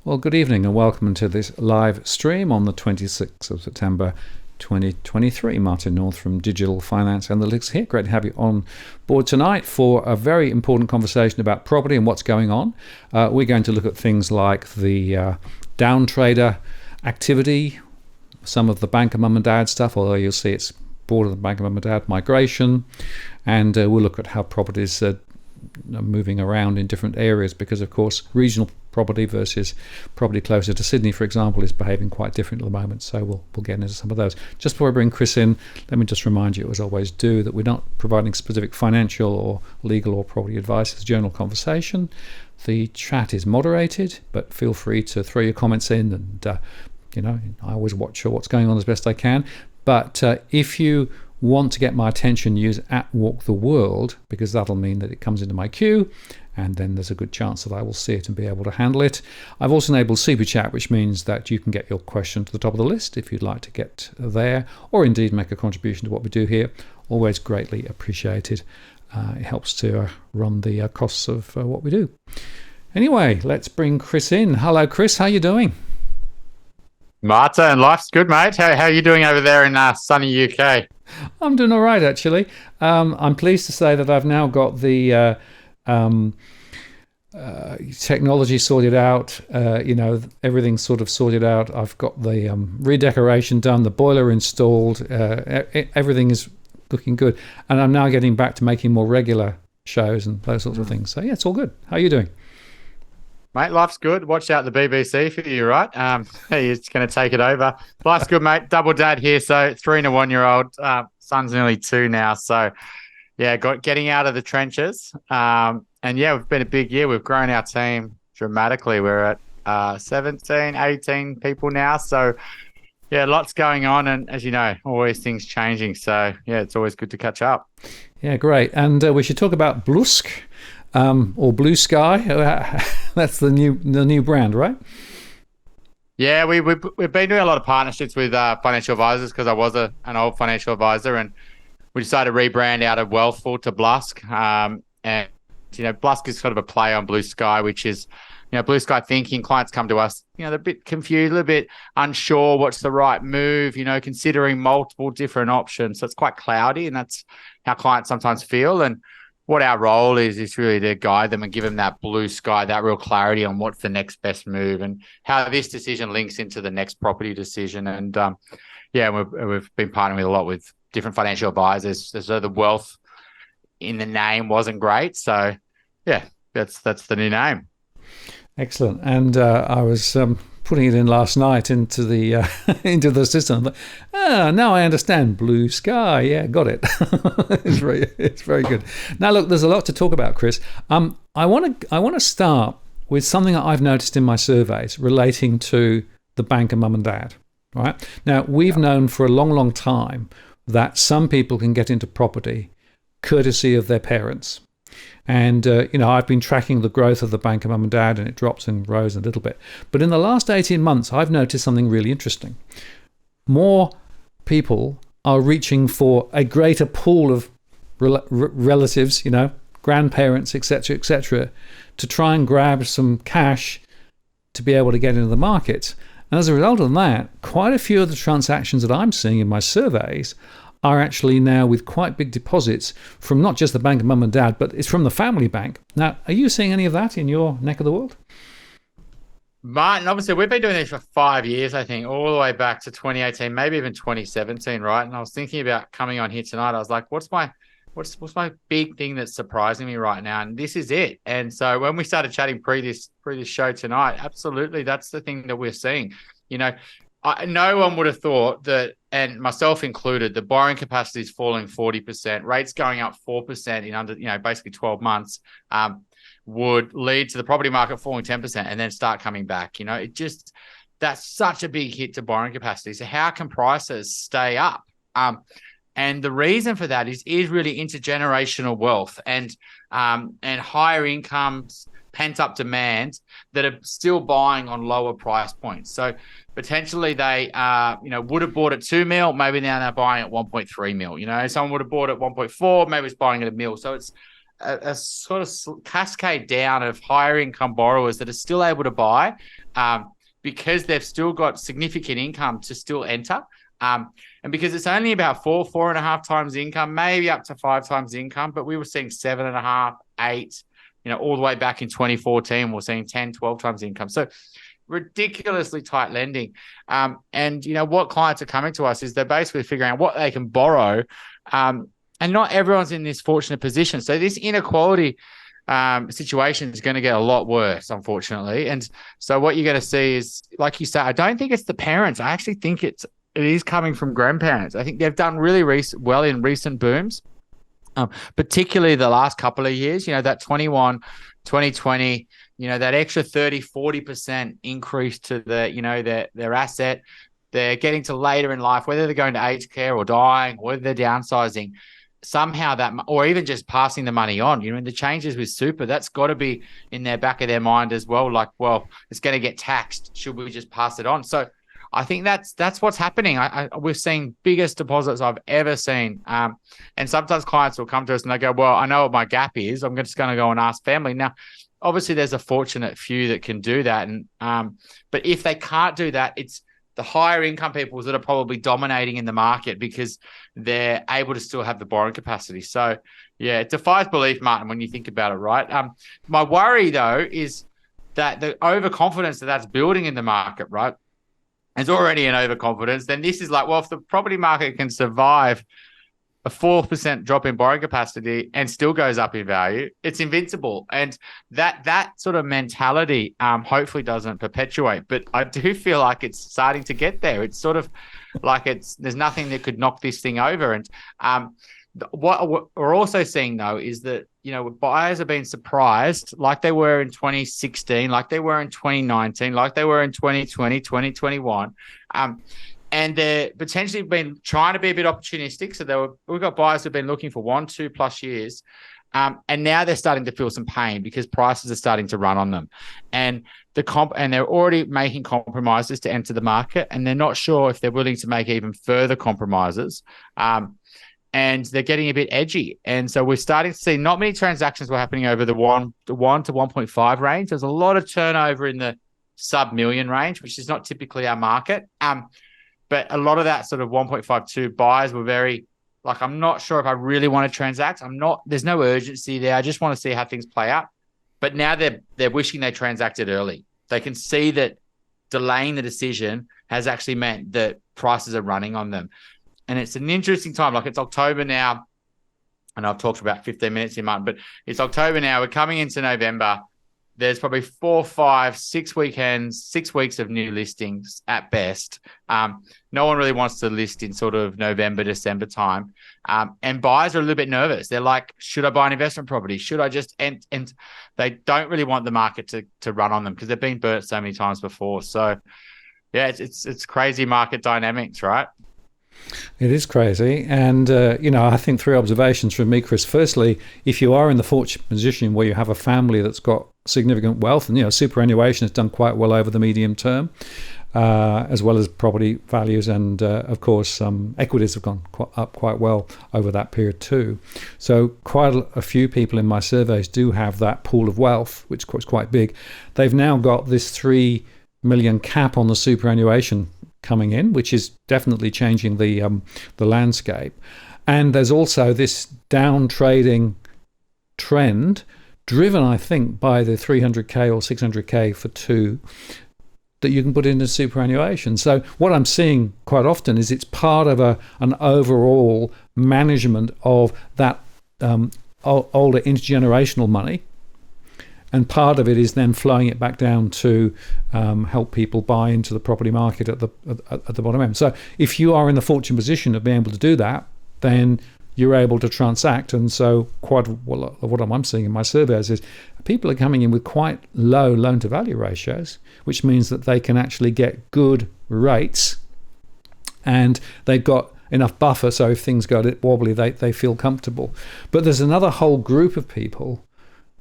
Well, good evening and welcome to this live stream on the 26th of September 2023. Martin North from Digital Finance Analytics here. Great to have you on board tonight for a very important conversation about property and what's going on. We're going to look at things like the down trader activity, some of the banker mum and dad stuff, although you'll see it's broader than banker mum and dad, migration, and we'll look at how properties are moving around in different areas because, of course, regional property versus property closer to Sydney, for example, is behaving quite different at the moment. So we'll get into some of those. Just before I bring Chris in, let me just remind you, as I always do, that we're not providing specific financial or legal or property advice. It's a general conversation. The chat is moderated, but feel free to throw your comments in, and I always watch what's going on as best I can. But if you want to get my attention, use @WalkTheWorld, because that'll mean that it comes into my queue, and then there's a good chance that I will see it and be able to handle it. I've also enabled Super Chat, which means that you can get your question to the top of the list if you'd like to get there, or indeed make a contribution to what we do here. Always greatly appreciated. It helps to run the costs of what we do. Anyway, let's bring Chris in. Hello, Chris. How you doing? Martin, life's good, mate. How are you doing over there in sunny UK? I'm doing all right, actually. I'm pleased to say that I've now got the technology sorted out. Everything's sort of sorted out. I've got the redecoration done, the boiler installed. Everything is looking good. And I'm now getting back to making more regular shows and those sorts of things. So, yeah, it's all good. How are you doing? Mate, life's good. Watch out the BBC for you, right? He's going to take it over. Life's good, mate. Double dad here. So 3 and a 1-year-old. Son's nearly 2 now. So, yeah, getting out of the trenches. And, yeah, we've been a big year. We've grown our team dramatically. We're at 17, 18 people now. So, yeah, lots going on. And as you know, always things changing. So, yeah, it's always good to catch up. Yeah, great. And we should talk about Blusk. Or Blue Sky. That's the new brand, right? Yeah, we've been doing a lot of partnerships with financial advisors because I was an old financial advisor, and we decided to rebrand out of Wealthful to Blusk. And Blusk is sort of a play on Blue Sky, which is blue sky thinking. Clients come to us, they're a bit confused, a little bit unsure what's the right move, considering multiple different options. So it's quite cloudy, and that's how clients sometimes feel. And what our role is really to guide them and give them that blue sky, that real clarity on what's the next best move and how this decision links into the next property decision. And we've been partnering with a lot with different financial advisors. So the wealth in the name wasn't great. So yeah, that's the new name. Excellent. And I was putting it in last night into the into the system. Now I understand. Blue Sky. Yeah, got it. It's very good. Now look, there's a lot to talk about, Chris. I want to start with something that I've noticed in my surveys relating to the banker mum and dad. Right now, we've known for a long time that some people can get into property courtesy of their parents. And, I've been tracking the growth of the banker mum and dad, and it drops and grows a little bit. But in the last 18 months, I've noticed something really interesting. More people are reaching for a greater pool of relatives, grandparents, etc., to try and grab some cash to be able to get into the market. And as a result of that, quite a few of the transactions that I'm seeing in my surveys are actually now with quite big deposits from not just the bank of mum and dad, but it's from the family bank. Now, are you seeing any of that in your neck of the world? Martin, obviously, we've been doing this for 5 years, I think, all the way back to 2018, maybe even 2017, right? And I was thinking about coming on here tonight. I was like, what's my big thing that's surprising me right now? And this is it. And so when we started chatting pre this show tonight, absolutely, that's the thing that we're seeing. No one would have thought that, and myself included, the borrowing capacity is falling 40%, rates going up 4% in under, basically 12 months, would lead to the property market falling 10% and then start coming back. That's such a big hit to borrowing capacity. So how can prices stay up? And the reason for that is really intergenerational wealth and higher incomes, pent-up demand that are still buying on lower price points. So potentially they would have bought at 2 mil, maybe now they're buying at 1.3 mil. Someone would have bought at 1.4, maybe it's buying at 1 mil. So it's a sort of cascade down of higher income borrowers that are still able to buy because they've still got significant income to still enter. And because it's only about 4.5 times income, maybe up to 5 times income, but we were seeing 7.5, 8, all the way back in 2014, we're seeing 10, 12 times income. So ridiculously tight lending. And what clients are coming to us is they're basically figuring out what they can borrow. And not everyone's in this fortunate position. So this inequality situation is going to get a lot worse, unfortunately. And so what you're going to see is, like you said, I don't think it's the parents. I actually think it is coming from grandparents. I think they've done really well in recent booms, particularly the last couple of years. That 21, 2020, that extra 30, 40% increase to their asset. They're getting to later in life, whether they're going to aged care or dying, or whether they're downsizing. Somehow that, or even just passing the money on, in the changes with super, that's got to be in their back of their mind as well. Like, well, it's going to get taxed. Should we just pass it on? So I think that's what's happening. We're seeing biggest deposits I've ever seen. And sometimes clients will come to us and they go, well, I know what my gap is. I'm just going to go and ask family. Now, obviously there's a fortunate few that can do that. And, but if they can't do that, it's the higher income people that are probably dominating in the market because they're able to still have the borrowing capacity. So, yeah, it defies belief, Martin, when you think about it, right? My worry, though, is that the overconfidence that's building in the market, right? There's already an overconfidence. Then this is like, well, if the property market can survive a 4% drop in borrowing capacity and still goes up in value, it's invincible. And that sort of mentality hopefully doesn't perpetuate. But I do feel like it's starting to get there. It's sort of like there's nothing that could knock this thing over. And what we're also seeing, though, is that, buyers have been surprised like they were in 2016, like they were in 2019, like they were in 2020, 2021. And they're potentially been trying to be a bit opportunistic. So we've got buyers who've been looking for 1-2+ years. And now they're starting to feel some pain because prices are starting to run on them. And and they're already making compromises to enter the market. And they're not sure if they're willing to make even further compromises. And they're getting a bit edgy. And so we're starting to see not many transactions were happening over the 1 to 1.5 range. There's a lot of turnover in the sub-million range, which is not typically our market. But a lot of that sort of 1.52 buyers were very like, I'm not sure if I really want to transact. There's no urgency there. I just want to see how things play out. But now they're wishing they transacted early. They can see that delaying the decision has actually meant that prices are running on them. And it's an interesting time. Like, it's October now, and I've talked for about 15 minutes here, Martin, but it's October now. We're coming into November. There's probably 4, 5, 6 weekends, 6 weeks of new listings at best. No one really wants to list in sort of November, December time. And buyers are a little bit nervous. They're like, should I buy an investment property? Should I just, and they don't really want the market to run on them because they've been burnt so many times before. So yeah, it's crazy market dynamics, right? It is crazy. And, I think 3 observations from me, Chris. Firstly, if you are in the fortunate position where you have a family that's got significant wealth, and, superannuation has done quite well over the medium term, as well as property values. And, of course, equities have gone up quite well over that period too. So quite a few people in my surveys do have that pool of wealth, which is quite big. They've now got this 3 million cap on the superannuation coming in, which is definitely changing the landscape. And there's also this down trading trend driven, I think, by the 300k or 600k for 2 that you can put into superannuation. So what I'm seeing quite often is it's part of an overall management of that older intergenerational money. And part of it is then flowing it back down to help people buy into the property market at the bottom end. So if you are in the fortunate position of being able to do that, then you're able to transact. And so quite well, what I'm seeing in my surveys is people are coming in with quite low loan to value ratios, which means that they can actually get good rates and they've got enough buffer. So if things go a bit wobbly, they feel comfortable. But there's another whole group of people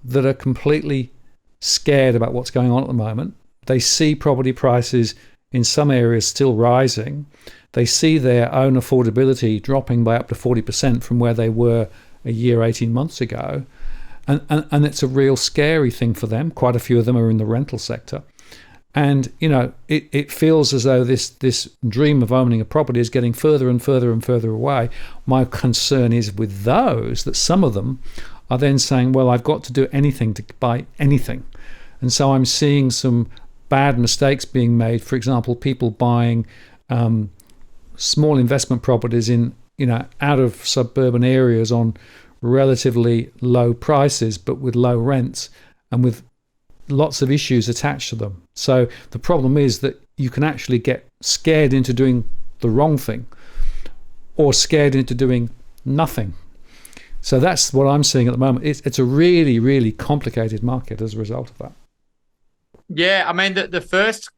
that are completely scared about what's going on at the moment. They see property prices in some areas still rising. They see their own affordability dropping by up to 40% from where they were a year, 18 months ago. And it's a real scary thing for them. Quite a few of them are in the rental sector. And, it feels as though this dream of owning a property is getting further and further and further away. My concern is with those that some of them are then saying, well, I've got to do anything to buy anything. And so I'm seeing some bad mistakes being made. For example, people buying small investment properties in, out of suburban areas on relatively low prices, but with low rents and with lots of issues attached to them. So the problem is that you can actually get scared into doing the wrong thing or scared into doing nothing. So that's what I'm seeing at the moment. It's a really, really complicated market as a result of that. Yeah, I mean, the first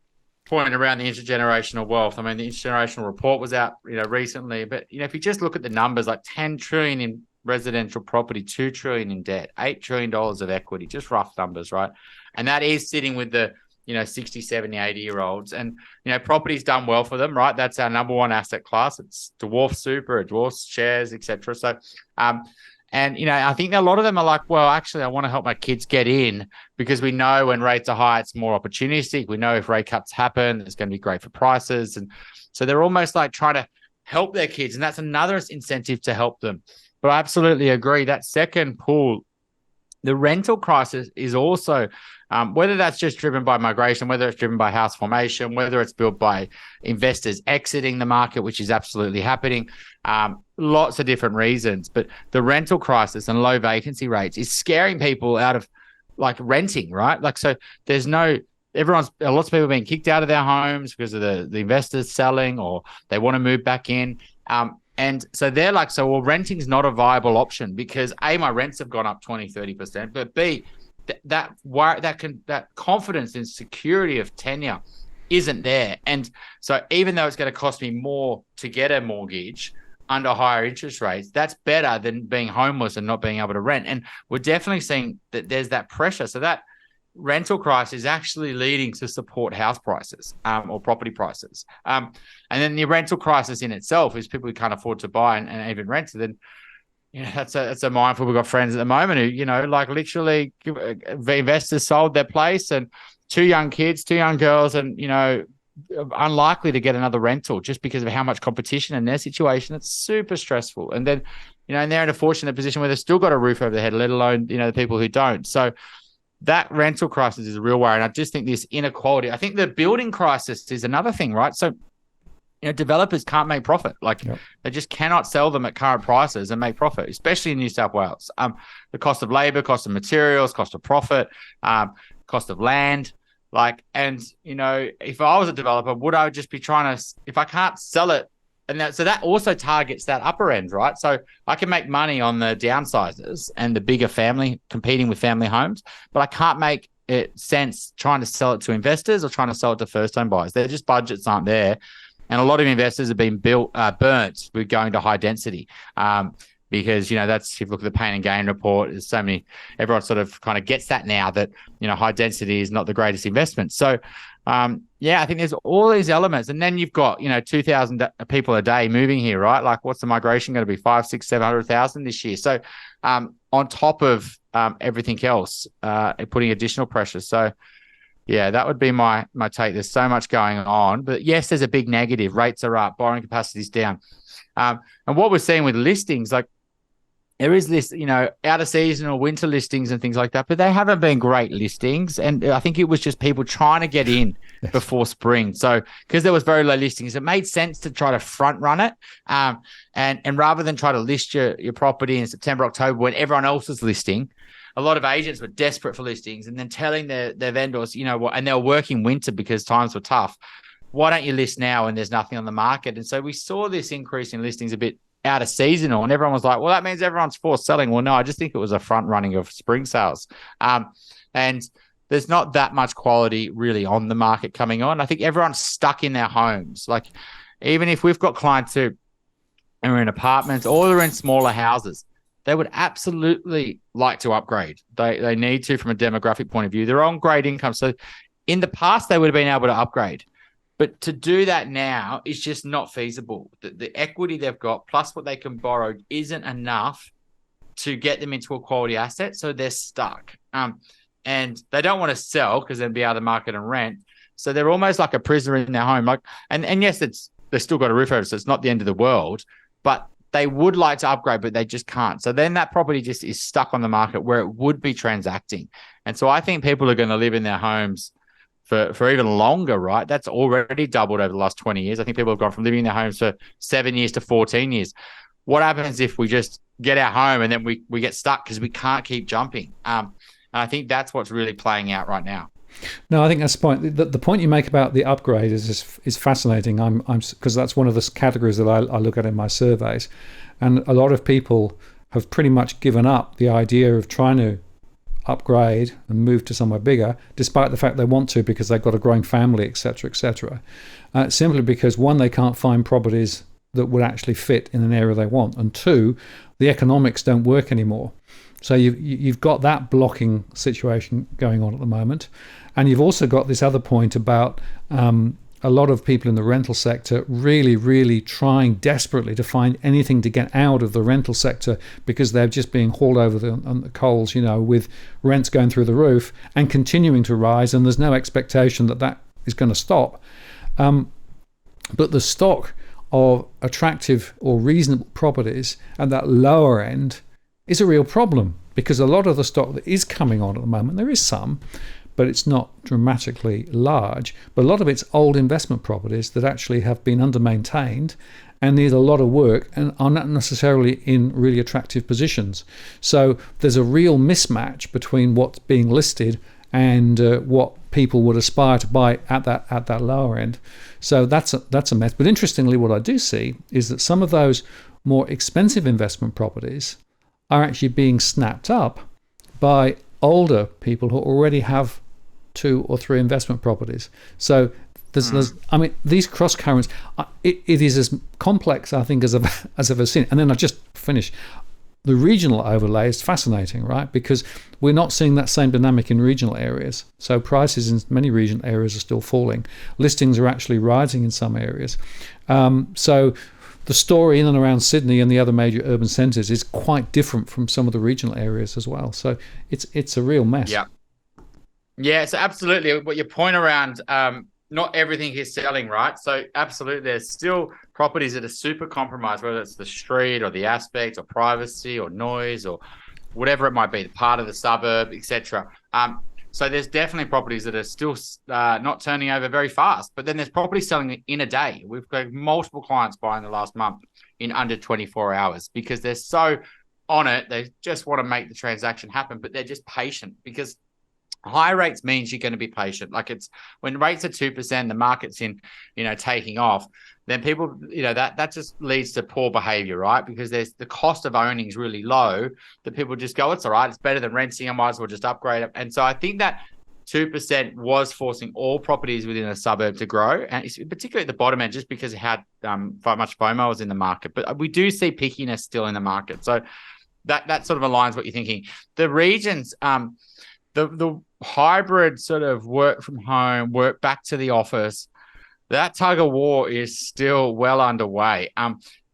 point around the intergenerational wealth, I mean, the intergenerational report was out, recently, but, if you just look at the numbers, like 10 trillion in residential property, 2 trillion in debt, $8 trillion of equity, just rough numbers, right? And that is sitting with the, 60, 70, 80-year-olds. And, property's done well for them, right? That's our number one asset class. It's dwarf super, it dwarfs shares, etc. So, and, I think a lot of them are like, well, actually, I want to help my kids get in because we know when rates are high, it's more opportunistic. We know if rate cuts happen, it's going to be great for prices. And so they're almost like trying to help their kids. And that's another incentive to help them. But I absolutely agree. That second pool, the rental crisis is also, whether that's just driven by migration, whether it's driven by house formation, whether it's built by investors exiting the market, which is absolutely happening, lots of different reasons. But the rental crisis and low vacancy rates is scaring people out of like renting, right? Like, so there's lots of people being kicked out of their homes because of the investors selling, or they want to move back in. And so they're like, well, renting is not a viable option because A, my rents have gone up 20, 30%, but B, that confidence and security of tenure isn't there. And so even though it's going to cost me more to get a mortgage under higher interest rates, that's better than being homeless and not being able to rent. And we're definitely seeing that there's that pressure. So that rental crisis is actually leading to support house prices or property prices. And then the rental crisis in itself is people who can't afford to buy and even rent. So then, that's a mindful. We've got friends at the moment who, like literally investors sold their place and two young girls and, unlikely to get another rental just because of how much competition in their situation. It's super stressful. And then, and they're in a fortunate position where they've still got a roof over their head, let alone, the people who don't. So that rental crisis is a real worry. And I just think this inequality, I think the building crisis is another thing, right? So, developers can't make profit. They just cannot sell them at current prices and make profit, especially in New South Wales. The cost of labor, cost of materials, cost of profit, cost of land. If I was a developer, would I just be trying to, if I can't sell it, so that also targets that upper end, right? So I can make money on the downsizers and the bigger family competing with family homes, but I can't make it sense trying to sell it to investors or trying to sell it to first-time buyers. Their just budgets aren't there. And a lot of investors have been burnt with going to high density because, that's, if you look at the pain and gain report, there's so many, everyone sort of kind of gets that now that, high density is not the greatest investment. So, I think there's all these elements. And then you've got, 2,000 people a day moving here, right? Like, what's the migration going to be? 5, 6, 700,000 this year. So on top of everything else, putting additional pressure. So, yeah, that would be my take. There's so much going on. But yes, there's a big negative. Rates are up, borrowing capacity is down. And what we're seeing with listings, like there is this, out of season or winter listings and things like that, but they haven't been great listings. And I think it was just people trying to get in before spring. So because there was very low listings, it made sense to try to front run it. And rather than try to list your property in September, October, when everyone else is listing, a lot of agents were desperate for listings and then telling their vendors, and they were working winter because times were tough. Why don't you list now when there's nothing on the market? And so we saw this increase in listings a bit out of seasonal, and everyone was like, well, that means everyone's forced selling. Well, no, I just think it was a front running of spring sales. And there's not that much quality really on the market coming on. I think everyone's stuck in their homes. Like, even if we've got clients who are in apartments or they're in smaller houses, they would absolutely like to upgrade. They need to from a demographic point of view. They're on great income. So in the past, they would have been able to upgrade. But to do that now is just not feasible. The equity they've got plus what they can borrow isn't enough to get them into a quality asset. So they're stuck. And they don't want to sell because they'll be out of the market and rent. So they're almost like a prisoner in their home. Like, and yes, they've still got a roof over, so it's not the end of the world, but they would like to upgrade, but they just can't. So then that property just is stuck on the market where it would be transacting. And so I think people are going to live in their homes for even longer, right? That's already doubled over the last 20 years. I think people have gone from living in their homes for 7 years to 14 years. What happens if we just get our home and then we get stuck because we can't keep jumping? And I think that's what's really playing out right now. No, I think that's the point. The point you make about the upgrade is fascinating. I'm because that's one of the categories that I look at in my surveys, and a lot of people have pretty much given up the idea of trying to upgrade and move to somewhere bigger, despite the fact they want to because they've got a growing family, etc., etc. Simply because, one, they can't find properties that would actually fit in an area they want, and two, the economics don't work anymore. So you've got that blocking situation going on at the moment, and you've also got this other point about a lot of people in the rental sector really, really trying desperately to find anything to get out of the rental sector because they're just being hauled over on the coals, with rents going through the roof and continuing to rise, and there's no expectation that is going to stop. But the stock of attractive or reasonable properties at that lower end is a real problem, because a lot of the stock that is coming on at the moment, there is some, but it's not dramatically large, but a lot of it's old investment properties that actually have been under-maintained and need a lot of work and are not necessarily in really attractive positions. So there's a real mismatch between what's being listed and what people would aspire to buy at that lower end. So that's a mess. But interestingly, what I do see is that some of those more expensive investment properties are actually being snapped up by older people who already have 2 or 3 investment properties. So there's these cross currents, it is as complex, I think, as I've ever seen. And then I just finish. The regional overlay is fascinating, right? Because we're not seeing that same dynamic in regional areas. So prices in many regional areas are still falling. Listings are actually rising in some areas. So the story in and around Sydney and the other major urban centres is quite different from some of the regional areas as well. So it's a real mess. Yeah, so absolutely. What your point around not everything is selling, right? So absolutely, there's still properties that are super compromised, whether it's the street or the aspect or privacy or noise or whatever it might be, the part of the suburb, etc. So there's definitely properties that are still not turning over very fast. But then there's property selling in a day. We've got multiple clients buying the last month in under 24 hours because they're so on it. They just want to make the transaction happen, but they're just patient because high rates means you're going to be patient. Like it's when rates are 2%, the market's in, taking off, then people, that just leads to poor behavior, right? Because there's the cost of owning is really low that people just go, it's all right. It's better than renting. I might as well just upgrade it. And so I think that 2% was forcing all properties within a suburb to grow, and particularly at the bottom end, just because of how much FOMO was in the market. But we do see pickiness still in the market. So that sort of aligns what you're thinking. The regions, the hybrid sort of work from home, work back to the office, that tug of war is still well underway.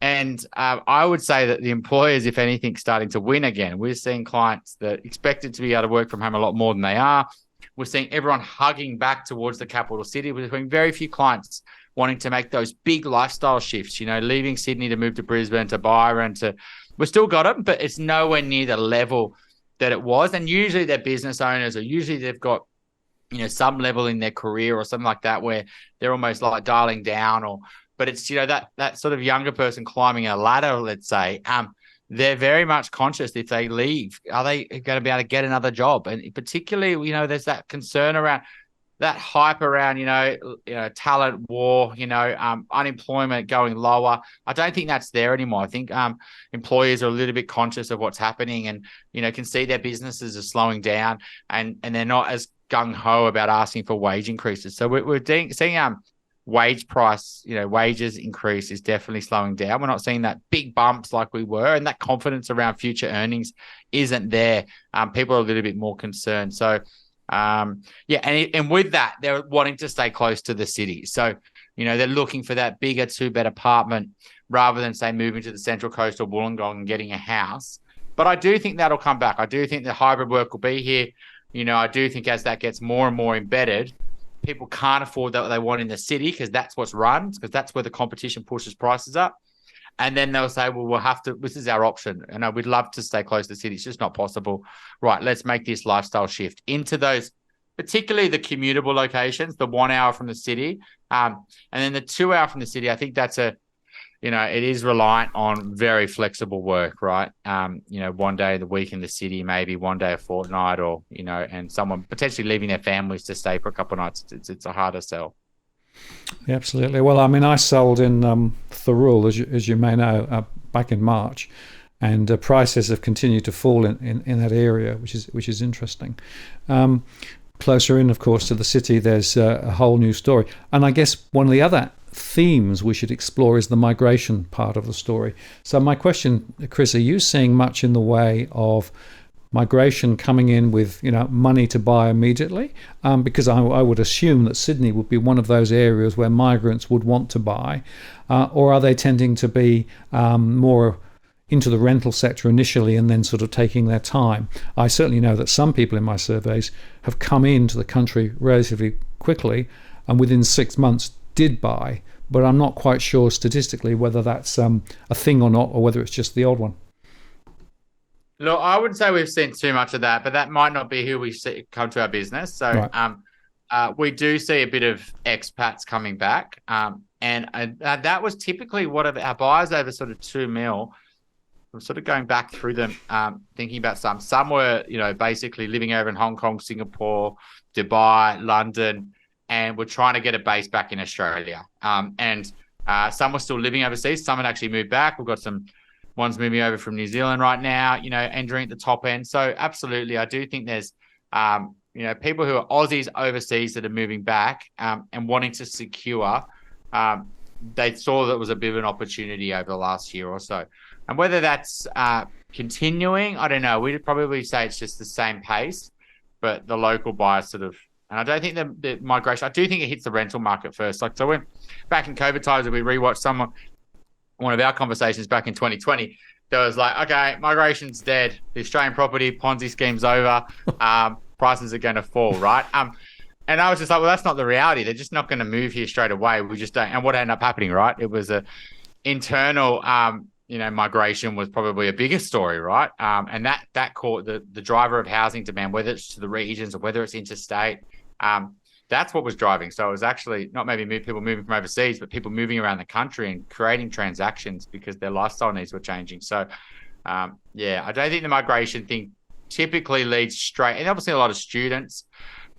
And I would say that the employers, if anything, starting to win again. We're seeing clients that expected to be able to work from home a lot more than they are. We're seeing everyone hugging back towards the capital city. We're seeing very few clients wanting to make those big lifestyle shifts, leaving Sydney to move to Brisbane, to Byron, we've still got them, but it's nowhere near the level that it was. And usually they're business owners, or usually they've got, some level in their career or something like that where they're almost like dialing down, but it's, that sort of younger person climbing a ladder, let's say, they're very much conscious if they leave, are they going to be able to get another job? And particularly, there's that concern around that hype around, talent war, unemployment going lower. I don't think that's there anymore. I think employers are a little bit conscious of what's happening and, can see their businesses are slowing down and they're not as gung-ho about asking for wage increases. So we're seeing wage price, wages increase is definitely slowing down. We're not seeing that big bumps like we were, and that confidence around future earnings isn't there. People are a little bit more concerned. So and with that, they're wanting to stay close to the city. So, they're looking for that bigger 2-bed apartment rather than, say, moving to the Central Coast or Wollongong and getting a house. But I do think that'll come back. I do think the hybrid work will be here. I do think as that gets more and more embedded, people can't afford what they want in the city because that's what's run, because that's where the competition pushes prices up. And then they'll say, well, we'll have to, this is our option. And we'd love to stay close to the city. It's just not possible. Right, let's make this lifestyle shift into those, particularly the commutable locations, the 1 hour from the city. And then the 2 hour from the city, I think that's it is reliant on very flexible work, right? 1 day of the week in the city, maybe 1 day a fortnight, or, and someone potentially leaving their families to stay for a couple of nights. It's a harder sell. Yeah, absolutely. Well, I mean, I sold in Thurul, as you may know, back in March, and prices have continued to fall in that area, which is interesting. Closer in, of course, to the city, there's a whole new story. And I guess one of the other themes we should explore is the migration part of the story. So my question, Chris, are you seeing much in the way of migration coming in with money to buy immediately? Because I would assume that Sydney would be one of those areas where migrants would want to buy, or are they tending to be more into the rental sector initially and then sort of taking their time? I certainly know that some people in my surveys have come into the country relatively quickly and within 6 months did buy, but I'm not quite sure statistically whether that's a thing or not, or whether it's just the old one. Look, I wouldn't say we've seen too much of that, but that might not be who we see come to our business. So right. We do see a bit of expats coming back. And that was typically what our buyers over sort of 2 mil. I'm sort of going back through them, thinking about some. Some were, basically living over in Hong Kong, Singapore, Dubai, London, and we're trying to get a base back in Australia. And some were still living overseas. Some had actually moved back. We've got some ones moving over from New Zealand right now, entering at the top end. So absolutely, I do think there's, people who are Aussies overseas that are moving back and wanting to secure. They saw that was a bit of an opportunity over the last year or so. And whether that's continuing, I don't know. We'd probably say it's just the same pace, but the local buyers sort of, and I don't think the migration, I do think it hits the rental market first. So when back in COVID times, we rewatched one of our conversations back in 2020, there was like, okay, migration's dead. The Australian property Ponzi scheme's over. Prices are going to fall, right? And I was just like, well, that's not the reality. They're just not going to move here straight away. We just don't. And what ended up happening, right? It was a internal, migration was probably a bigger story, right? And that caught the driver of housing demand, whether it's to the regions or whether it's interstate. That's what was driving. So it was actually not maybe people moving from overseas, but people moving around the country and creating transactions because their lifestyle needs were changing. So, I don't think the migration thing typically leads straight, and obviously a lot of students.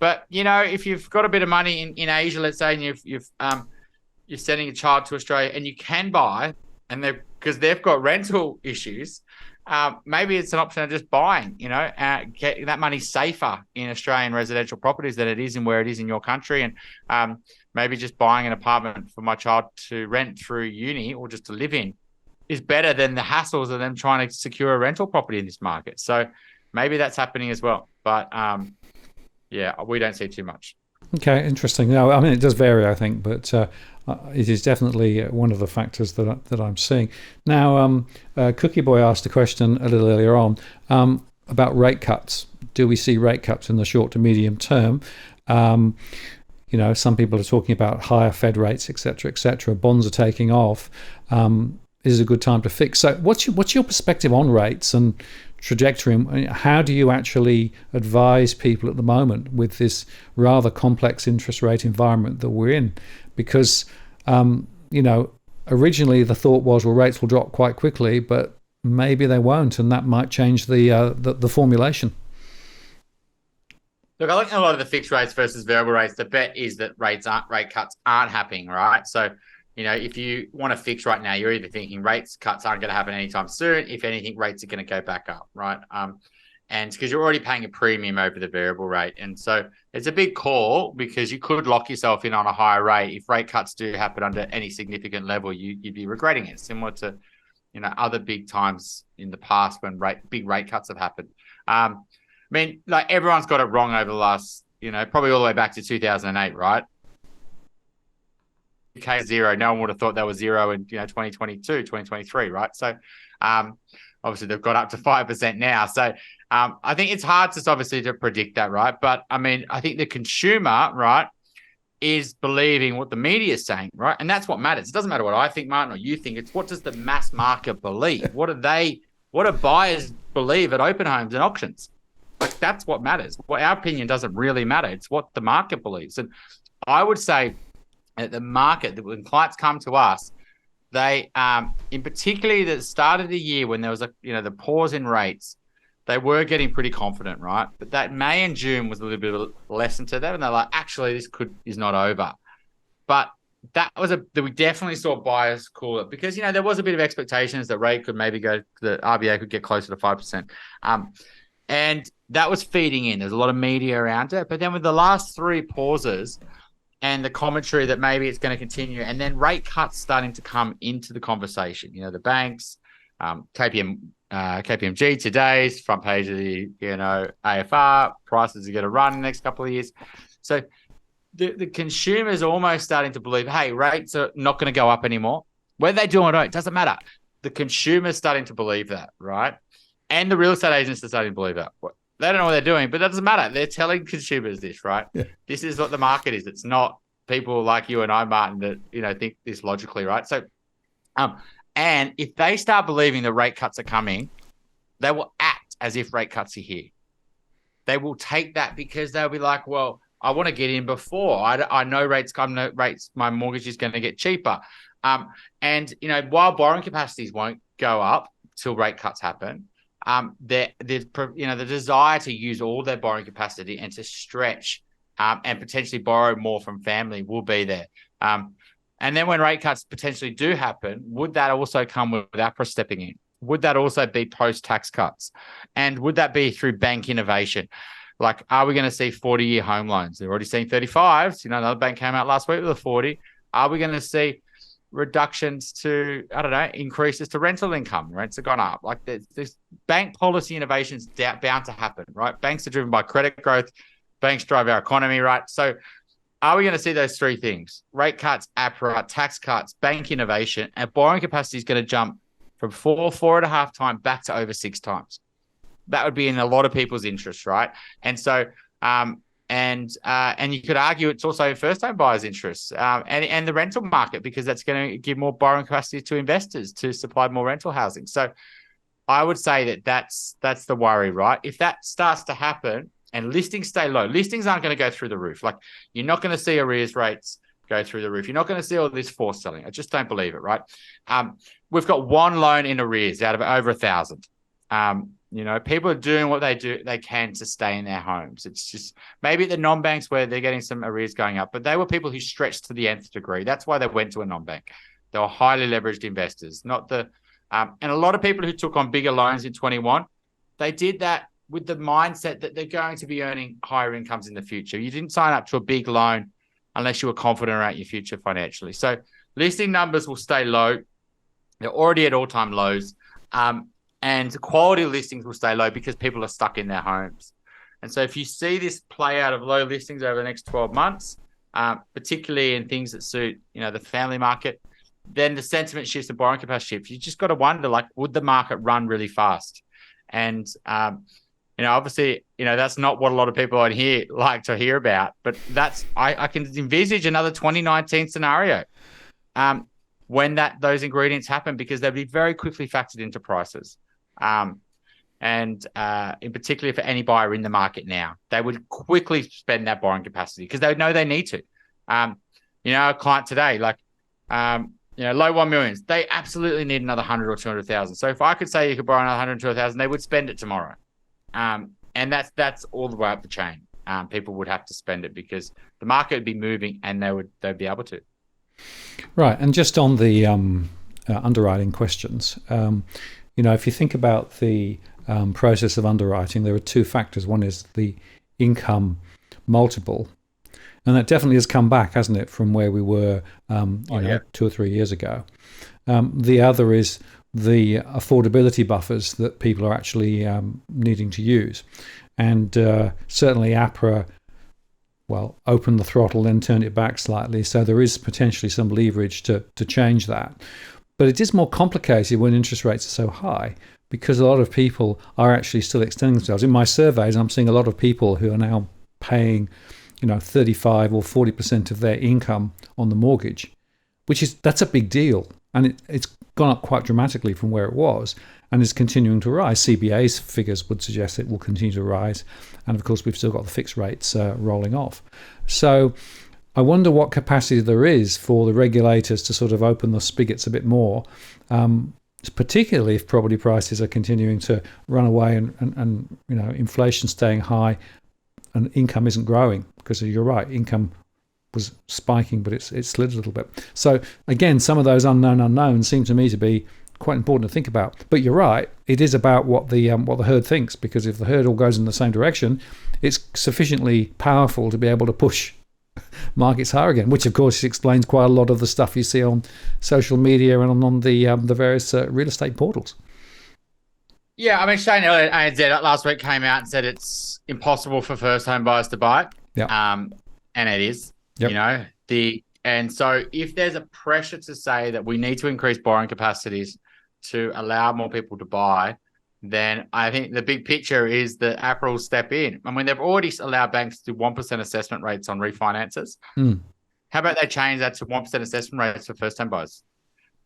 But if you've got a bit of money in Asia, let's say, and you're sending a child to Australia, and you can buy, and because they've got rental issues. Maybe it's an option of just buying, get that money safer in Australian residential properties than it is in where it is in your country. And maybe just buying an apartment for my child to rent through uni or just to live in is better than the hassles of them trying to secure a rental property in this market. So maybe that's happening as well. But we don't see too much. Okay, interesting. No, I mean, it does vary, I think, but it is definitely one of the factors that I'm seeing. Now, Cookie Boy asked a question a little earlier on about rate cuts. Do we see rate cuts in the short to medium term? Some people are talking about higher Fed rates, et cetera. Bonds are taking off. Is a good time to fix. So what's your perspective on rates and trajectory? How do you actually advise people at the moment with this rather complex interest rate environment that we're in? Because, originally the thought was, well, rates will drop quite quickly, but maybe they won't, and that might change the formulation. Look, I think a lot of the fixed rates versus variable rates, the bet is that rate cuts aren't happening, right? So, if you want to fix right now, you're either thinking rates cuts aren't going to happen anytime soon. If anything, rates are going to go back up, right? And because you're already paying a premium over the variable rate. And so it's a big call because you could lock yourself in on a higher rate. If rate cuts do happen under any significant level, you'd be regretting it, similar to, other big times in the past when big rate cuts have happened. Everyone's got it wrong over the last, probably all the way back to 2008, right? UK zero. No one would have thought that was zero in 2022, 2023, right? So obviously they've got up to 5% now. So I think it's hard to obviously to predict that, right? But I mean, I think the consumer, right, is believing what the media is saying, right? And that's what matters. It doesn't matter what I think, Martin, or you think. It's what does the mass market believe? What do buyers believe at open homes and auctions? Like, that's what matters. Well, our opinion doesn't really matter. It's what the market believes. And I would say at the market, that when clients come to us, they, in particularly the start of the year when there was the pause in rates, they were getting pretty confident, right? But that May and June was a little bit of a lesson to them, and they're like, actually, this is not over. But we definitely saw buyers cool it because there was a bit of expectations that rate could maybe the RBA could get closer to 5%, and that was feeding in. There's a lot of media around it, but then with the last 3 pauses and the commentary that maybe it's going to continue, and then rate cuts starting to come into the conversation. The banks, KPMG today's front page of the AFR, prices are going to run in the next couple of years. So the consumer's almost starting to believe, hey, rates are not going to go up anymore. Whether they do or don't, it doesn't matter. The consumer's starting to believe that, right? And the real estate agents are starting to believe that. They don't know what they're doing, but that doesn't matter. They're telling consumers this, right? Yeah. This is what the market is. It's not people like you and I, Martin, that think this logically, right? So, and if they start believing the rate cuts are coming, they will act as if rate cuts are here. They will take that because they'll be like, well, I want to get in before. I know rates come, my mortgage is going to get cheaper. And while borrowing capacities won't go up till rate cuts happen, the desire to use all their borrowing capacity and to stretch and potentially borrow more from family will be there. And then when rate cuts potentially do happen, would that also come with APRA stepping in? Would that also be post-tax cuts? And would that be through bank innovation? Like, are we going to see 40-year home loans? They're already seeing 35s. Another bank came out last week with a 40. Are we going to see reductions to, increases to rental income? Rents have gone up. Like, there's bank policy innovations bound to happen, right? Banks are driven by credit growth. Banks drive our economy, right? So are we going to see those 3 things? Rate cuts, APRA, tax cuts, bank innovation, and borrowing capacity is going to jump from 4.5 times back to over 6 times. That would be in a lot of people's interest, right? And so, and you could argue it's also first-time buyers' interests, and the rental market, because that's going to give more borrowing capacity to investors to supply more rental housing. So, I would say that's the worry, right? If that starts to happen and listings stay low, listings aren't going to go through the roof. Like, you're not going to see arrears rates go through the roof. You're not going to see all this forced selling. I just don't believe it, right? We've got 1 loan in arrears out of over 1,000. People are doing what they can to stay in their homes. It's just maybe the non-banks where they're getting some arrears going up, but they were people who stretched to the nth degree. That's why they went to a non-bank. They were highly leveraged investors, and a lot of people who took on bigger loans in 21, they did that with the mindset that they're going to be earning higher incomes in the future. You didn't sign up to a big loan unless you were confident about your future financially. So listing numbers will stay low. They're already at all-time lows. And quality listings will stay low because people are stuck in their homes. And so if you see this play out of low listings over the next 12 months, particularly in things that suit, the family market, then the sentiment shifts to borrowing capacity shifts. You just got to wonder, would the market run really fast? And, obviously, that's not what a lot of people on here like to hear about, but I can envisage another 2019 scenario when those ingredients happen, because they'll be very quickly factored into prices. And in particular for any buyer in the market now, they would quickly spend that borrowing capacity because they know they need to. A client today, low 1 million, they absolutely need another 100 or 200,000. So if I could say you could borrow another 100 or 200,000, they would spend it tomorrow. And that's all the way up the chain. People would have to spend it because the market would be moving and they'd be able to. Right. And just on the underwriting questions, if you think about the process of underwriting, there are 2 factors. One is the income multiple, and that definitely has come back, hasn't it, from where we were 2 or 3 years ago. The other is the affordability buffers that people are actually needing to use. And certainly APRA, opened the throttle, then turned it back slightly. So there is potentially some leverage to change that. But it is more complicated when interest rates are so high, because a lot of people are actually still extending themselves. In my surveys, I'm seeing a lot of people who are now paying, 35 or 40% of their income on the mortgage, that's a big deal. And it's gone up quite dramatically from where it was and is continuing to rise. CBA's figures would suggest it will continue to rise. And of course, we've still got the fixed rates rolling off. So I wonder what capacity there is for the regulators to sort of open the spigots a bit more, particularly if property prices are continuing to run away and inflation staying high and income isn't growing. Because you're right, income was spiking, but it slid a little bit. So again, some of those unknown unknowns seem to me to be quite important to think about. But you're right, it is about what the herd thinks, because if the herd all goes in the same direction, it's sufficiently powerful to be able to push markets higher again, which of course explains quite a lot of the stuff you see on social media and on the various real estate portals. Yeah, I mean, Shane Elliott, ANZ, last week came out and said it's impossible for first home buyers to buy. Yeah. And it is. Yep. And so if there's a pressure to say that we need to increase borrowing capacities to allow more people to buy, then I think the big picture is that APRA will step in. I mean, they've already allowed banks to do 1% assessment rates on refinances. How about they change that to 1% assessment rates for first-time buyers?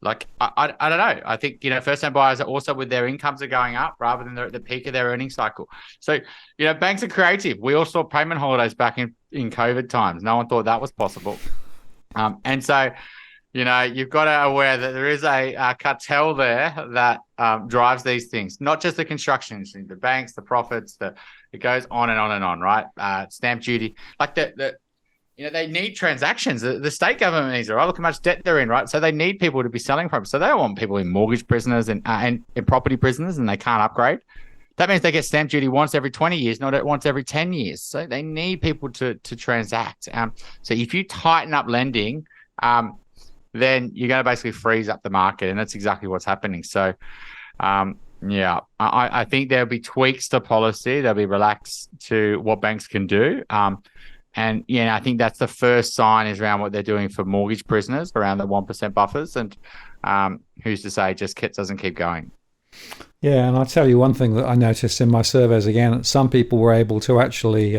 Like, I don't know. I think, first-time buyers are also, with their incomes are going up rather than they're at the peak of their earnings cycle. So, banks are creative. We all saw payment holidays back in COVID times. No one thought that was possible. And so, you've got to aware that there is a cartel there that drives these things, not just the construction industry, the banks, the profits, it goes on and on and on, right? Stamp duty, like they need transactions. The state government needs it, right? Look how much debt they're in, right? So they need people to be selling property. So they don't want people in mortgage prisoners and in property prisoners, and they can't upgrade. That means they get stamp duty once every 20 years, not once every 10 years. So they need people to transact. So if you tighten up lending, then you're going to basically freeze up the market, and that's exactly what's happening. So, I think there'll be tweaks to policy. They'll be relaxed to what banks can do. And I think that's the first sign is around what they're doing for mortgage prisoners, around the 1% buffers. And who's to say it just doesn't keep going. Yeah, and I'll tell you one thing that I noticed in my surveys again, some people were able to actually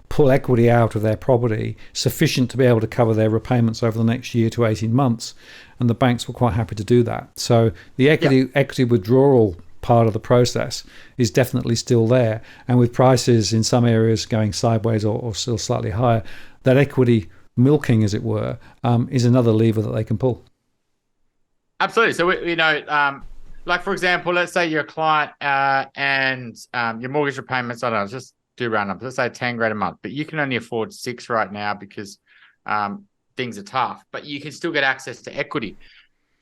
pull equity out of their property sufficient to be able to cover their repayments over the next year to 18 months. And the banks were quite happy to do that. So the equity withdrawal part of the process is definitely still there. And with prices in some areas going sideways or still slightly higher, that equity milking, as it were, is another lever that they can pull. Absolutely. So, like, for example, let's say you're a client and your mortgage repayments, I don't know, just do round numbers, let's say 10 grand a month, but you can only afford 6 right now because things are tough, but you can still get access to equity.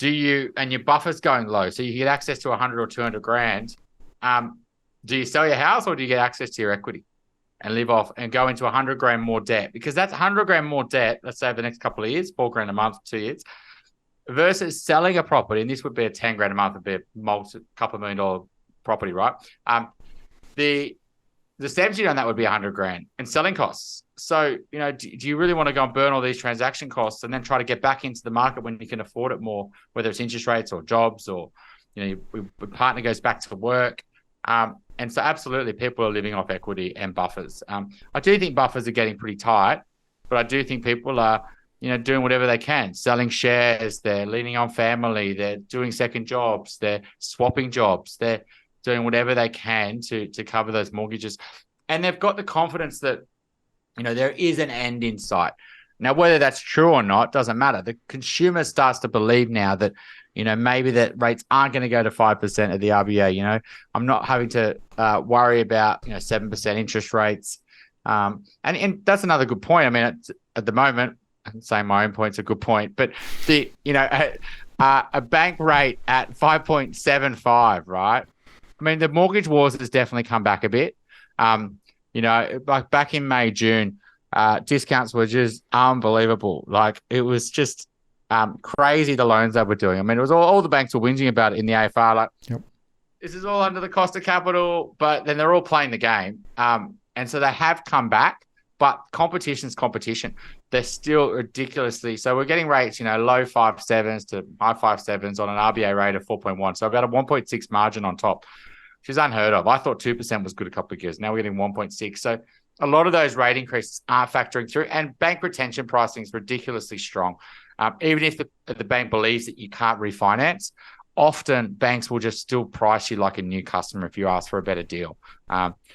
And your buffer's going low, so you get access to 100 or 200 grand. Do you sell your house, or do you get access to your equity and live off and go into 100 grand more debt? Because that's 100 grand more debt, let's say over the next couple of years, 4 grand a month, 2 years, versus selling a property. And this would be a 10 grand a month, would be a couple of $1 million property, right? The stamp duty on that would be 100 grand, and selling costs. So, do you really want to go and burn all these transaction costs and then try to get back into the market when you can afford it more, whether it's interest rates or jobs or, your partner goes back to work? And so absolutely people are living off equity and buffers. I do think buffers are getting pretty tight, but I do think people are, doing whatever they can, selling shares, they're leaning on family, they're doing second jobs, they're swapping jobs, they're doing whatever they can to cover those mortgages. And they've got the confidence that, there is an end in sight. Now, whether that's true or not, doesn't matter. The consumer starts to believe now that, maybe that rates aren't going to go to 5% at the RBA. I'm not having to worry about, 7% interest rates. And that's another good point. I mean, at the moment, I'm saying my own point's a good point, but a bank rate at 5.75, right? I mean, the mortgage wars has definitely come back a bit. Like back in May, June, discounts were just unbelievable. Like, it was just crazy, the loans they were doing. I mean, it was all the banks were whinging about it in the AFR. Like, yep. This is all under the cost of capital, but then they're all playing the game. And so they have come back. but competition's competition. They're still ridiculously. So we're getting rates, low 5.7s to high 5.7s on an RBA rate of 4.1. So about a 1.6 margin on top, which is unheard of. I thought 2% was good a couple of years. Now we're getting 1.6. So a lot of those rate increases aren't factoring through, and bank retention pricing is ridiculously strong. Even if the bank believes that you can't refinance, often banks will just still price you like a new customer if you ask for a better deal.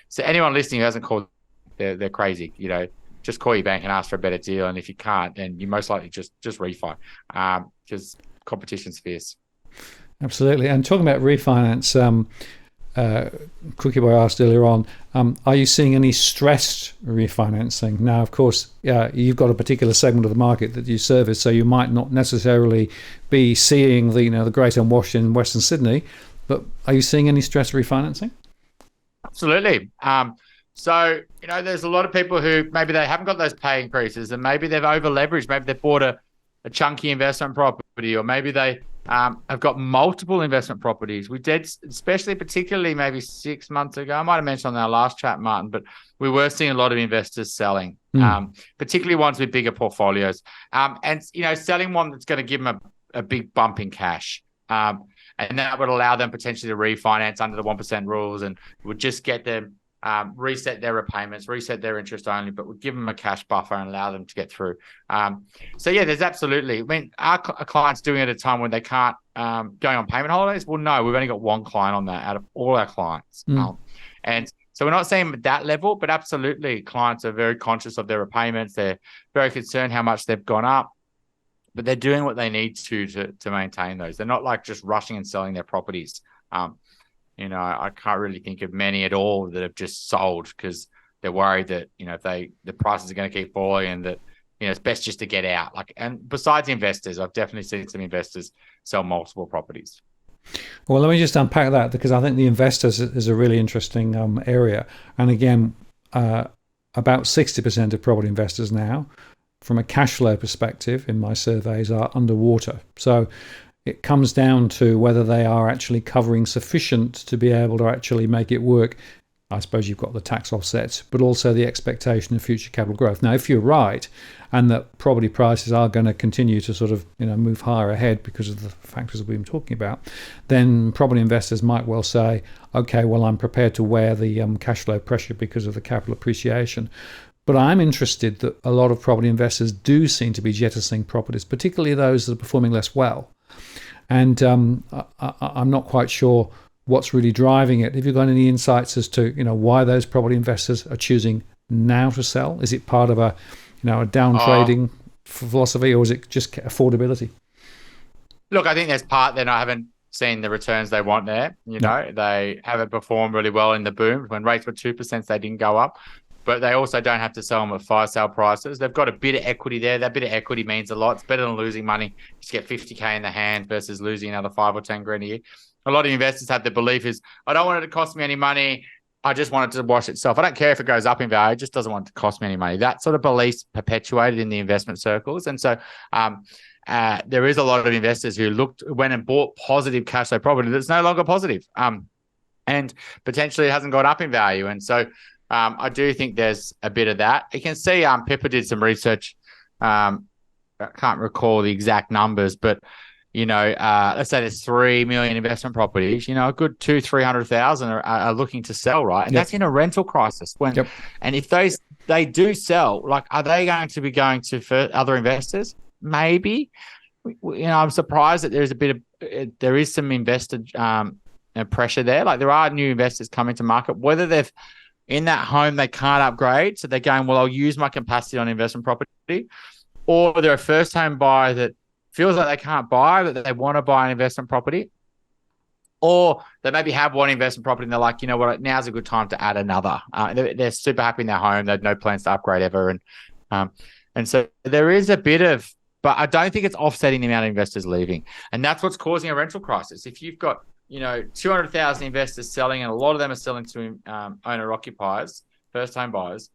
So anyone listening who hasn't called, they're crazy. Just call your bank and ask for a better deal. And if you can't, then you most likely just refi, because competition's fierce. Absolutely. And talking about refinance, Cookie Boy asked earlier on, are you seeing any stressed refinancing? Now, of course, you've got a particular segment of the market that you service, so you might not necessarily be seeing the Greater Washington, Western Sydney, but are you seeing any stressed refinancing? Absolutely. So, there's a lot of people who maybe they haven't got those pay increases, and maybe they've over leveraged. Maybe they've bought a chunky investment property, or maybe they have got multiple investment properties. We did, particularly maybe 6 months ago, I might have mentioned on our last chat, Martin, but we were seeing a lot of investors selling, particularly ones with bigger portfolios, and selling one that's going to give them a big bump in cash. And that would allow them potentially to refinance under the 1% rules, and would just get them reset their repayments, reset their interest only, but would give them a cash buffer and allow them to get through. So yeah, there's absolutely. I mean, our clients doing it at a time when they can't going on payment holidays. Well, no, we've only got one client on that out of all our clients, and so we're not saying at that level, but absolutely, clients are very conscious of their repayments. They're very concerned how much they've gone up, but they're doing what they need to maintain those. They're not like just rushing and selling their properties. I can't really think of many at all that have just sold because they're worried that, if the prices are going to keep falling, and that, it's best just to get out. And besides investors, I've definitely seen some investors sell multiple properties. Well, let me just unpack that, because I think the investors is a really interesting area. And again, about 60% of property investors now, from a cash flow perspective, in my surveys, are underwater. So it comes down to whether they are actually covering sufficient to be able to actually make it work. I suppose you've got the tax offsets, but also the expectation of future capital growth. Now, if you're right, and that property prices are going to continue to sort of move higher ahead because of the factors that we've been talking about, then property investors might well say, okay, well, I'm prepared to wear the cash flow pressure because of the capital appreciation. But I'm interested that a lot of property investors do seem to be jettisoning properties, particularly those that are performing less well. And I'm not quite sure what's really driving it. Have you got any insights as to why those property investors are choosing now to sell? Is it part of a down trading philosophy, or is it just affordability? Look, I think there's part that I haven't seen the returns they want there. They haven't performed really well in the boom. When rates were 2%, they didn't go up. But they also don't have to sell them at fire sale prices. They've got a bit of equity there. That bit of equity means a lot. It's better than losing money. Just get 50K in the hand versus losing another 5 or 10 grand a year. A lot of investors have the belief is, I don't want it to cost me any money. I just want it to wash itself. I don't care if it goes up in value. It just doesn't want it to cost me any money. That sort of belief's perpetuated in the investment circles. And so there is a lot of investors who went and bought positive cash flow property that's no longer positive, and potentially it hasn't gone up in value. And so I do think there's a bit of that. You can see Pippa did some research. I can't recall the exact numbers, but let's say there's 3 million investment properties. A good 200,000-300,000 are looking to sell, right? And that's in a rental crisis. And if they do sell, are they going to be going to other investors? Maybe. I'm surprised that there is some investor pressure there. There are new investors coming to market, whether they've in that home they can't upgrade, so they're going, well, I'll use my capacity on investment property, or they're a first home buyer that feels like they can't buy, but they want to buy an investment property, or they maybe have one investment property and they're like, you know what, now's a good time to add another. They're super happy in their home. They have no plans to upgrade ever, and so there is a bit of, but I don't think it's offsetting the amount of investors leaving, and that's what's causing a rental crisis. If you've got 200,000 investors selling, and a lot of them are selling to owner-occupiers, first-home buyers,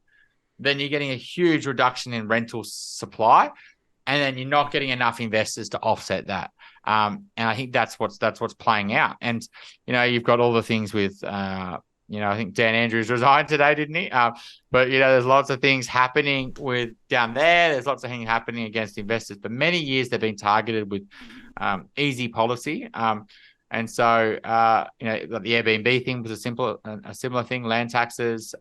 then you're getting a huge reduction in rental supply, and then you're not getting enough investors to offset that. And I think that's what's playing out. And you've got all the things with I think Dan Andrews resigned today, didn't he? But there's lots of things happening with down there. There's lots of things happening against investors. For many years, they've been targeted with easy policy. And so, the Airbnb thing was a similar thing: land taxes,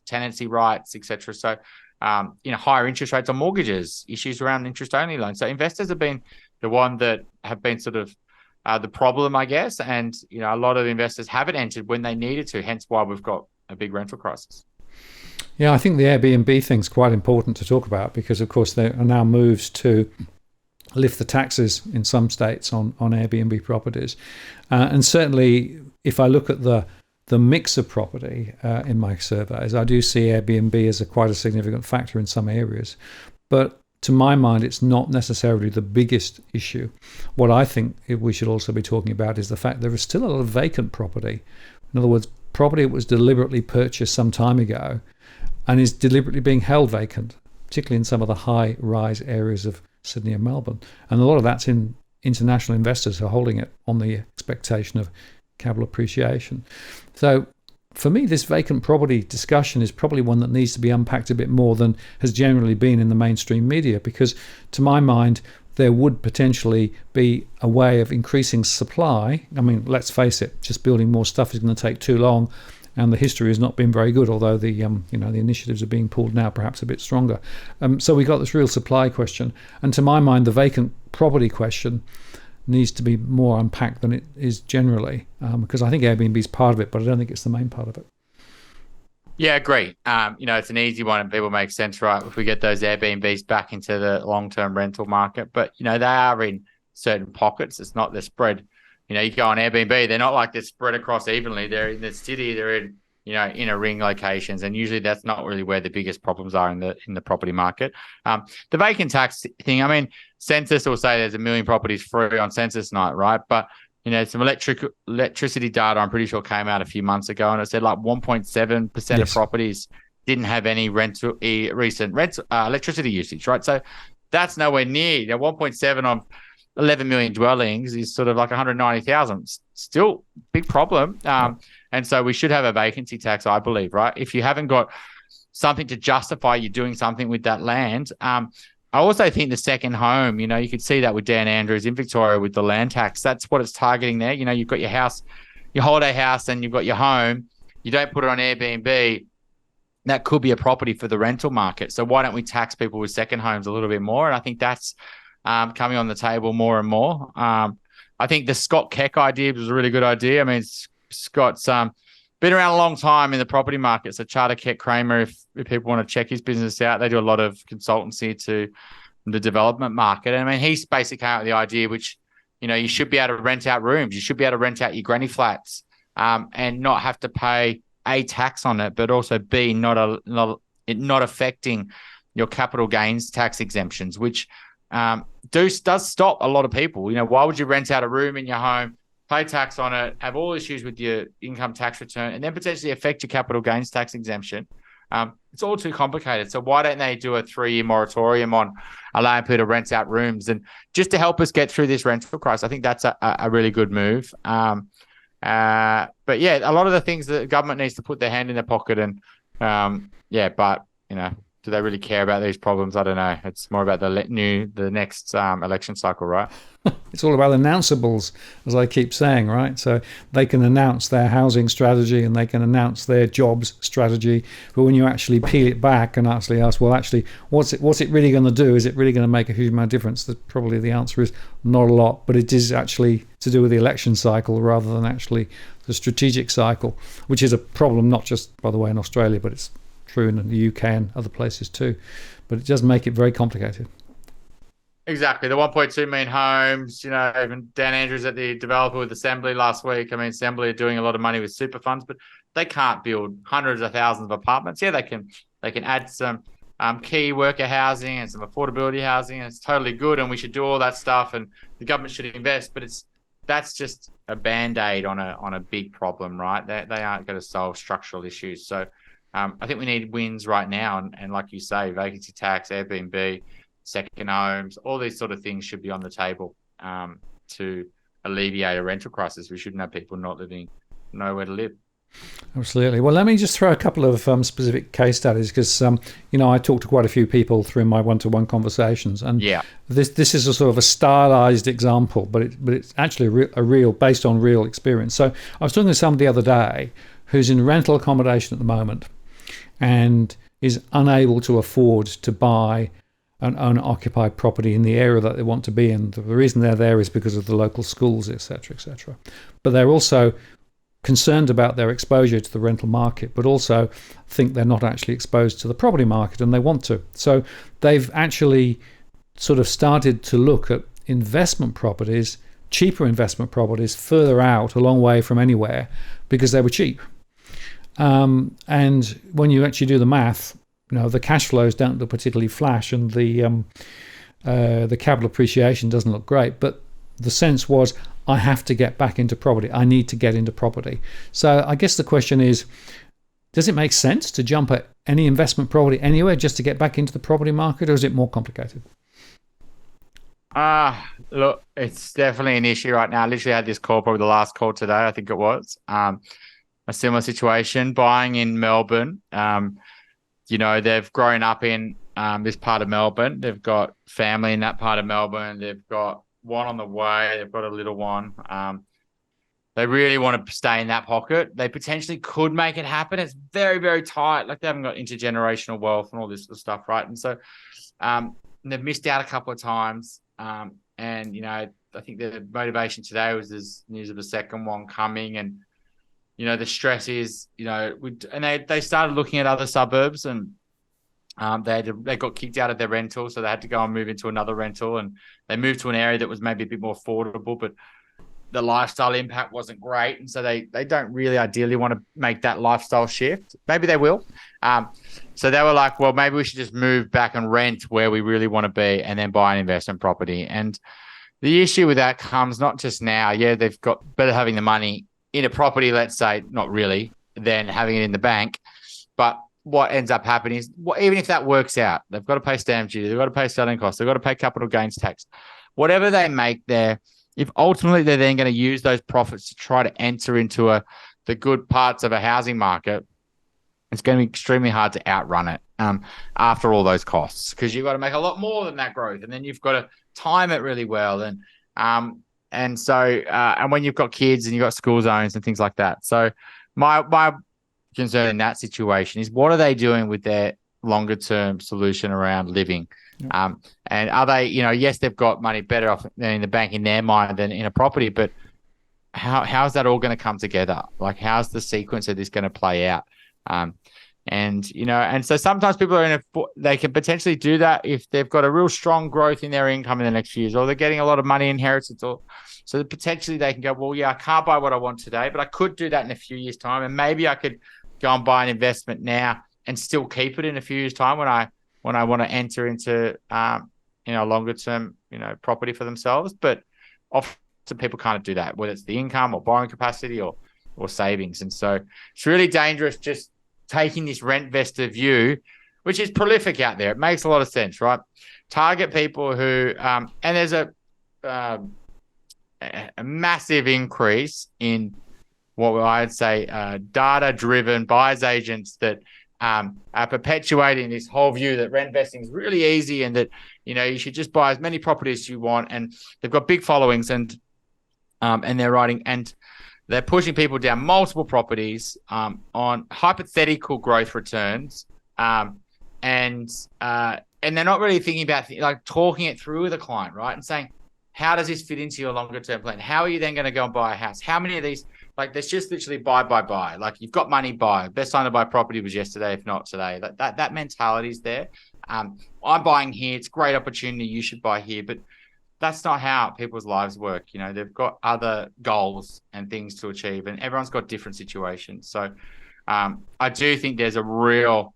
tenancy rights, etc. So, higher interest rates on mortgages, issues around interest-only loans. So, investors have been the one that have been sort of the problem, I guess. And a lot of investors haven't entered when they needed to. Hence, why we've got a big rental crisis. Yeah, I think the Airbnb thing's quite important to talk about because, of course, there are now moves to lift the taxes in some states on Airbnb properties. And certainly, if I look at the mix of property in my surveys, I do see Airbnb as quite a significant factor in some areas. But to my mind, it's not necessarily the biggest issue. What I think we should also be talking about is the fact there is still a lot of vacant property. In other words, property that was deliberately purchased some time ago and is deliberately being held vacant, particularly in some of the high-rise areas of Sydney and Melbourne. And a lot of that's in international investors who are holding it on the expectation of capital appreciation. So for me, this vacant property discussion is probably one that needs to be unpacked a bit more than has generally been in the mainstream media, because to my mind, there would potentially be a way of increasing supply. I mean, let's face it, just building more stuff is going to take too long. And the history has not been very good, although the initiatives are being pulled now, perhaps a bit stronger. So we got this real supply question, and to my mind, the vacant property question needs to be more unpacked than it is generally, because I think Airbnb is part of it, but I don't think it's the main part of it. Yeah, agree. It's an easy one and people make sense, right? If we get those Airbnbs back into the long-term rental market, but they are in certain pockets. It's not the spread. You go on Airbnb, they're not like they're spread across evenly. They're in the city, they're in, inner ring locations. And usually that's not really where the biggest problems are in the property market. The vacant tax thing, I mean, Census will say there's 1 million properties free on census night, right? But, some electricity data, I'm pretty sure came out a few months ago, and it said like 1.7% of properties didn't have any recent electricity usage, right? So that's nowhere near. 1.7 on 11 million dwellings is sort of like 190,000. Still big problem. And so we should have a vacancy tax, I believe, right? If you haven't got something to justify you doing something with that land. I also think the second home, you could see that with Dan Andrews in Victoria with the land tax. That's what it's targeting there. You've got your house, your holiday house, and you've got your home. You don't put it on Airbnb. That could be a property for the rental market. So why don't we tax people with second homes a little bit more? And I think that's coming on the table more and more. I think the Scott Keck idea was a really good idea. I mean, Scott's been around a long time in the property market. So Charter Keck Kramer, if people want to check his business out, they do a lot of consultancy to the development market. And I mean, he's basically came out with the idea, which, you should be able to rent out rooms. You should be able to rent out your granny flats and not have to pay A, tax on it, but also B, not affecting your capital gains tax exemptions, which does stop a lot of people. Why would you rent out a room in your home, pay tax on it, have all issues with your income tax return, and then potentially affect your capital gains tax exemption? It's all too complicated. So why don't they do a 3-year moratorium on allowing people to rent out rooms, and just to help us get through this rental crisis? I think that's a really good move. But yeah, a lot of the things that the government needs to put their hand in their pocket and do they really care about these problems? I don't know. It's more about the next election cycle, right? It's all about announceables, as I keep saying, right? So they can announce their housing strategy and they can announce their jobs strategy, but when you actually peel it back and actually ask, well, actually, what's it really going to do? Is it really going to make a huge amount of difference? Probably the answer is not a lot, but it is actually to do with the election cycle rather than actually the strategic cycle, which is a problem not just, by the way, in Australia, but it's true in the UK and other places too. But it does make it very complicated. Exactly. The 1.2 million homes, even Dan Andrews at the developer with Assembly last week. I mean, Assembly are doing a lot of money with super funds, but they can't build hundreds of thousands of apartments. Yeah, they can add some key worker housing and some affordability housing, and it's totally good, and we should do all that stuff, and the government should invest, but that's just a band-aid on a big problem, right? They aren't going to solve structural issues. So I think we need wins right now, and like you say, vacancy tax, Airbnb, second homes, all these sort of things should be on the table to alleviate a rental crisis. We shouldn't have people not living nowhere to live. Absolutely. Well, let me just throw a couple of specific case studies because, I talk to quite a few people through my one-to-one conversations, and Yeah. this is a sort of a stylized example, but it's actually a real based on real experience. So I was talking to somebody the other day who's in rental accommodation at the moment and is unable to afford to buy an owner-occupied property in the area that they want to be in. The reason they're there is because of the local schools, etc., etc. But they're also concerned about their exposure to the rental market, but also think they're not actually exposed to the property market and they want to. So they've actually sort of started to look at investment properties, cheaper investment properties further out, a long way from anywhere, because they were cheap. And when you actually do the math, the cash flows don't look particularly flash, and the capital appreciation doesn't look great. But the sense was, I have to get back into property. I need to get into property. So I guess the question is, does it make sense to jump at any investment property anywhere just to get back into the property market, or is it more complicated? Look, it's definitely an issue right now. I literally had this call, probably the last call today, I think it was. A similar situation, buying in Melbourne. They've grown up in this part of Melbourne. They've got family in that part of Melbourne. They've got one on the way. They've got a little one. They really want to stay in that pocket. They potentially could make it happen. It's very, very tight. Like, they haven't got intergenerational wealth and all this sort of stuff, right? And so they've missed out a couple of times. I think the motivation today was there's news of the second one coming, and the stress is, they started looking at other suburbs, and they got kicked out of their rental, so they had to go and move into another rental, and they moved to an area that was maybe a bit more affordable, but the lifestyle impact wasn't great, and so they don't really ideally want to make that lifestyle shift. Maybe they will. So they were like, well, maybe we should just move back and rent where we really want to be, and then buy an investment property. And the issue with that comes not just now. Yeah, they've got better having the money in a property, let's say, not really, than having it in the bank. But what ends up happening is, even if that works out, they've got to pay stamp duty, they've got to pay selling costs, they've got to pay capital gains tax. Whatever they make there, if ultimately they're then going to use those profits to try to enter into the good parts of a housing market, it's going to be extremely hard to outrun it after all those costs, because you've got to make a lot more than that growth, and then you've got to time it really well, and when you've got kids and you've got school zones and things like that. So my concern in that situation is, what are they doing with their longer term solution around living? Yeah. And are they, yes, they've got money better off in the bank in their mind than in a property, but how is that all going to come together? Like, how's the sequence of this going to play out? And so sometimes people are they can potentially do that if they've got a real strong growth in their income in the next few years, or they're getting a lot of money inheritance, or so that potentially they can go, well, yeah, I can't buy what I want today, but I could do that in a few years' time, and maybe I could go and buy an investment now and still keep it in a few years' time when I want to enter into longer term property for themselves. But often people can't do that, whether it's the income or borrowing capacity or savings. And so it's really dangerous just taking this rent vestor view, which is prolific out there. It makes a lot of sense, right? Target people who and there's a massive increase in what I'd say data-driven buyers agents that are perpetuating this whole view that rent vesting is really easy, and that you should just buy as many properties as you want. And they've got big followings, and they're writing, and they're pushing people down multiple properties on hypothetical growth returns, and they're not really thinking about talking it through with a client, right? And saying, how does this fit into your longer term plan? How are you then going to go and buy a house? How many of these? There's just literally buy. Like, you've got money, buy. Best time to buy property was yesterday, if not today. That mentality is there. I'm buying here. It's a great opportunity. You should buy here. But that's not how people's lives work. They've got other goals and things to achieve, and everyone's got different situations. So I do think there's a real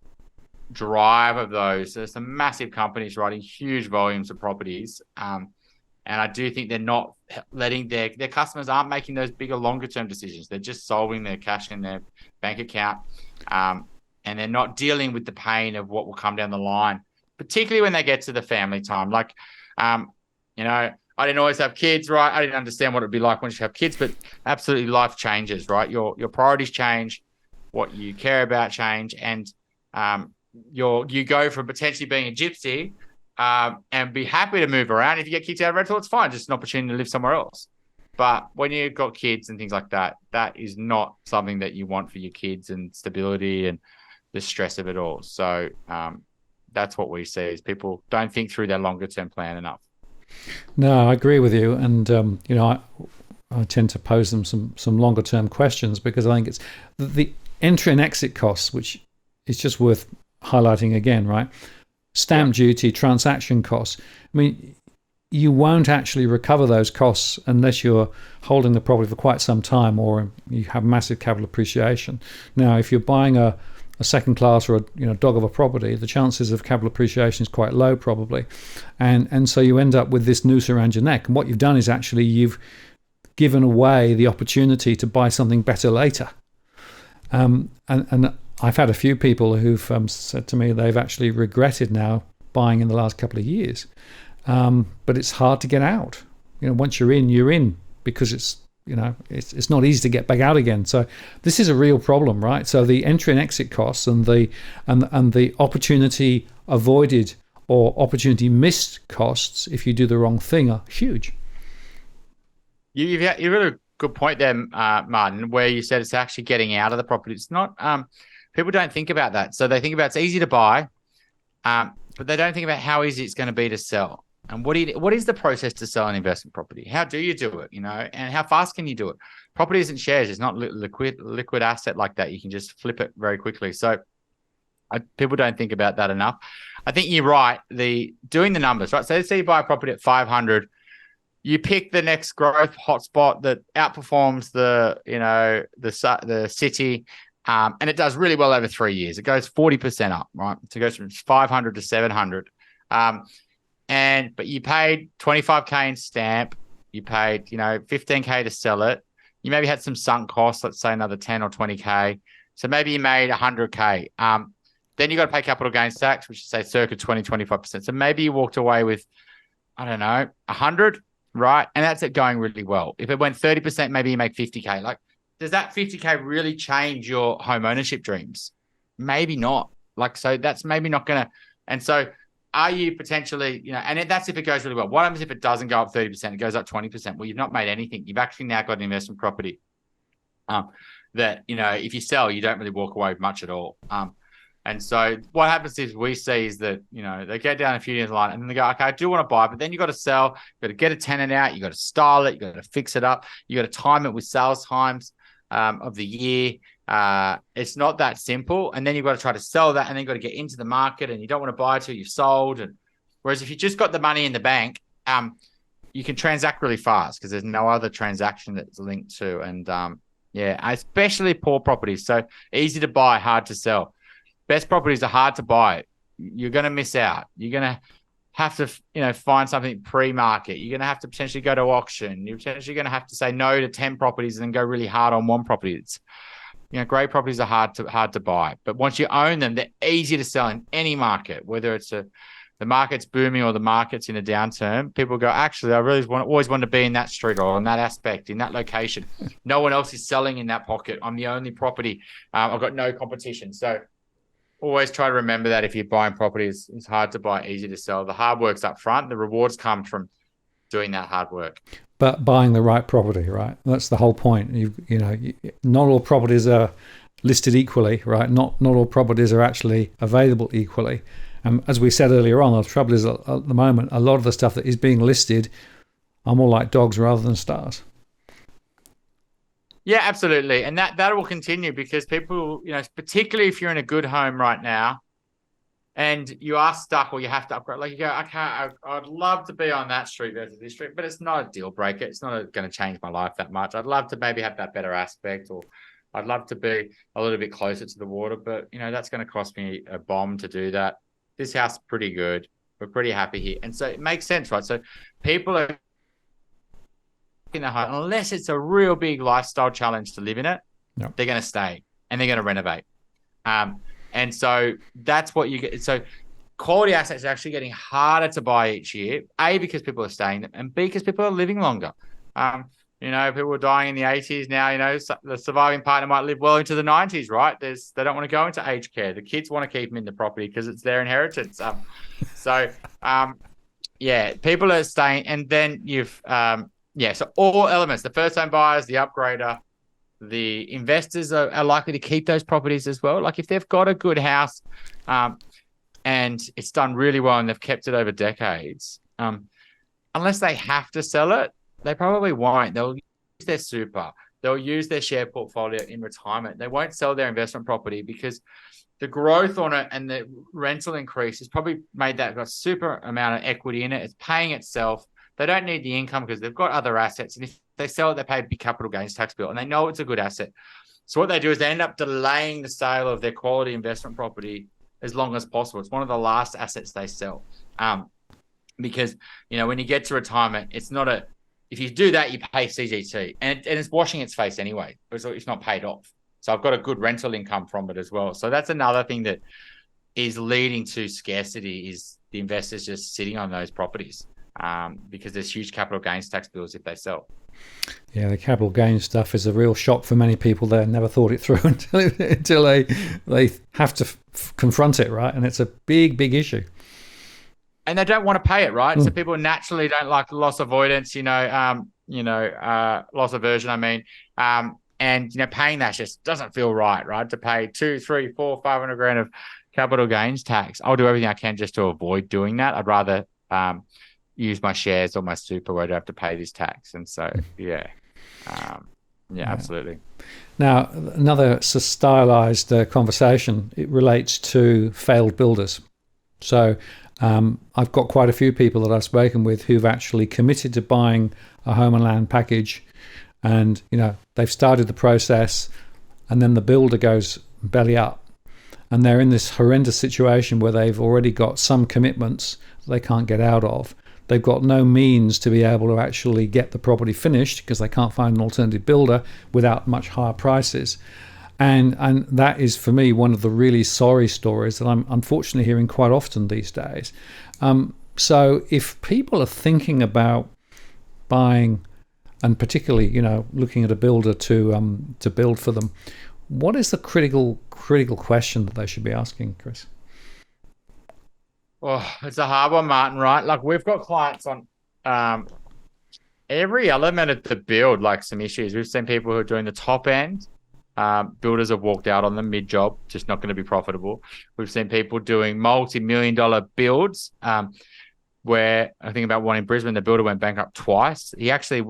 drive of those. There's some massive companies writing huge volumes of properties. And I do think they're not letting their customers aren't making those bigger, longer term decisions. They're just solving their cash in their bank account. And they're not dealing with the pain of what will come down the line, particularly when they get to the family time. I didn't always have kids, right? I didn't understand what it'd be like once you have kids, but absolutely life changes, right? Your priorities change. what you care about change, and you go from potentially being a gypsy and be happy to move around. If you get kicked out of rental, it's fine, just an opportunity to live somewhere else. But when you've got kids and things like that, that is not something that you want for your kids, and stability and the stress of it all. So that's what we see, is people don't think through their longer term plan enough. No, I agree with you. And, I tend to pose them some longer term questions, because I think it's the entry and exit costs, which is just worth highlighting again, right? Stamp duty, transaction costs. I mean, you won't actually recover those costs unless you're holding the property for quite some time, or you have massive capital appreciation. Now, if you're buying a second class or a dog of a property, the chances of capital appreciation is quite low probably, and so you end up with this noose around your neck. And what you've done is actually you've given away the opportunity to buy something better later. And I've had a few people who've said to me they've actually regretted now buying in the last couple of years. But it's hard to get out. Once you're in, because it's not easy to get back out again. So this is a real problem, right? So the entry and exit costs and the opportunity avoided or opportunity missed costs if you do the wrong thing are huge. You've really good point there, Martin, where you said it's actually getting out of the property. It's not. People don't think about that. So they think about it's easy to buy, but they don't think about how easy it's going to be to sell. And what is the process to sell an investment property? How do you do it? And how fast can you do it? Property isn't shares. It's not liquid asset like that. You can just flip it very quickly. So people don't think about that enough. I think you're right. Doing the numbers, right? So let's say you buy a property at 500. You pick the next growth hotspot that outperforms the city, and it does really well over 3 years. It goes 40% up, right? So it goes from 500 to 700. But you paid 25K in stamp, you paid 15K to sell it. You maybe had some sunk costs, let's say another 10 or 20K. So maybe you made 100K. Then you got to pay capital gains tax, which is say circa 20-25%. So maybe you walked away with, I don't know, 100. Right. And that's it going really well. If it went 30%, maybe you make 50K. Like, does that 50K really change your home ownership dreams? Maybe not. So that's maybe not going to. And so are you potentially, and that's if it goes really well. What happens if it doesn't go up 30%? It goes up 20%. Well, you've not made anything. You've actually now got an investment property that, if you sell, you don't really walk away with much at all. And so what happens is we see is that, they get down a few years line and then they go, okay, I do want to buy, but then you got to sell, you got to get a tenant out, you got to style it, you got to fix it up, you got to time it with sales times of the year. It's not that simple. And then you've got to try to sell that, and then you've got to get into the market, and you don't want to buy it till you've sold. And whereas if you just got the money in the bank, you can transact really fast because there's no other transaction that's linked to. And especially poor properties. So easy to buy, hard to sell. Best properties are hard to buy. You're going to miss out. You're going to have to, find something pre-market. You're going to have to potentially go to auction. You're potentially going to have to say no to 10 properties and then go really hard on one property. It's, great properties are hard to buy. But once you own them, they're easy to sell in any market, whether it's the market's booming or the market's in a downturn. People go, actually, I really always want to be in that street or on that aspect, in that location. No one else is selling in that pocket. I'm the only property. I've got no competition. So always try to remember that if you're buying properties, it's hard to buy, easy to sell. The hard work's up front. The rewards come from doing that hard work. But buying the right property, right? That's the whole point. Not all properties are listed equally, right? Not all properties are actually available equally. As we said earlier on, the trouble is at the moment, a lot of the stuff that is being listed are more like dogs rather than stars. Yeah, absolutely. And that will continue because people, particularly if you're in a good home right now and you are stuck or you have to upgrade, like you go, okay, I'd love to be on that street versus this street, but it's not a deal breaker. It's not going to change my life that much. I'd love to maybe have that better aspect, or I'd love to be a little bit closer to the water, but, that's going to cost me a bomb to do that. This house is pretty good. We're pretty happy here. And so it makes sense, right? So people are in the home, unless it's a real big lifestyle challenge to live in it, They're going to stay and they're going to renovate. And so that's what you get. So quality assets are actually getting harder to buy each year, A, because people are staying, and B, because people are living longer. People were dying in the 80s. Now, the surviving partner might live well into the 90s, right? They don't want to go into aged care. The kids want to keep them in the property because it's their inheritance. People are staying, and then so all elements, the first home buyers, the upgrader, the investors are likely to keep those properties as well. Like if they've got a good house and it's done really well and they've kept it over decades, unless they have to sell it, they probably won't. They'll use their super. They'll use their share portfolio in retirement. They won't sell their investment property because the growth on it and the rental increase has probably made that got super amount of equity in it. It's paying itself. They don't need the income because they've got other assets. And if they sell it, they pay a big capital gains tax bill and they know it's a good asset. So what they do is they end up delaying the sale of their quality investment property as long as possible. It's one of the last assets they sell. Because, when you get to retirement, it's not if you do that, you pay CGT and it's washing its face anyway. It's not paid off. So I've got a good rental income from it as well. So that's another thing that is leading to scarcity is the investors just sitting on those properties because there's huge capital gains tax bills if they sell. Yeah, the capital gains stuff is a real shock for many people. They never thought it through until they have to confront it, right? And it's a big, big issue. And they don't want to pay it, right? So people naturally don't like loss avoidance, loss aversion, I mean. And paying that just doesn't feel right? To pay 2, 3, 4, 500 grand of capital gains tax. I'll do everything I can just to avoid doing that. I'd rather use my shares or my super where I don't have to pay this tax. And so, absolutely. Now, another stylized conversation, it relates to failed builders. So I've got quite a few people that I've spoken with who've actually committed to buying a home and land package. And, they've started the process and then the builder goes belly up and they're in this horrendous situation where they've already got some commitments they can't get out of. They've got no means to be able to actually get the property finished because they can't find an alternative builder without much higher prices. And that is, for me, one of the really sorry stories that I'm unfortunately hearing quite often these days. So if people are thinking about buying, and particularly, looking at a builder to build for them, what is the critical question that they should be asking, Chris? Oh, it's a hard one, Martin, right? Like we've got clients on every element of the build, like some issues. We've seen people who are doing the top end. Builders have walked out on them mid-job, just not going to be profitable. We've seen people doing multi-million-dollar builds where I think about one in Brisbane, the builder went bankrupt twice. He actually...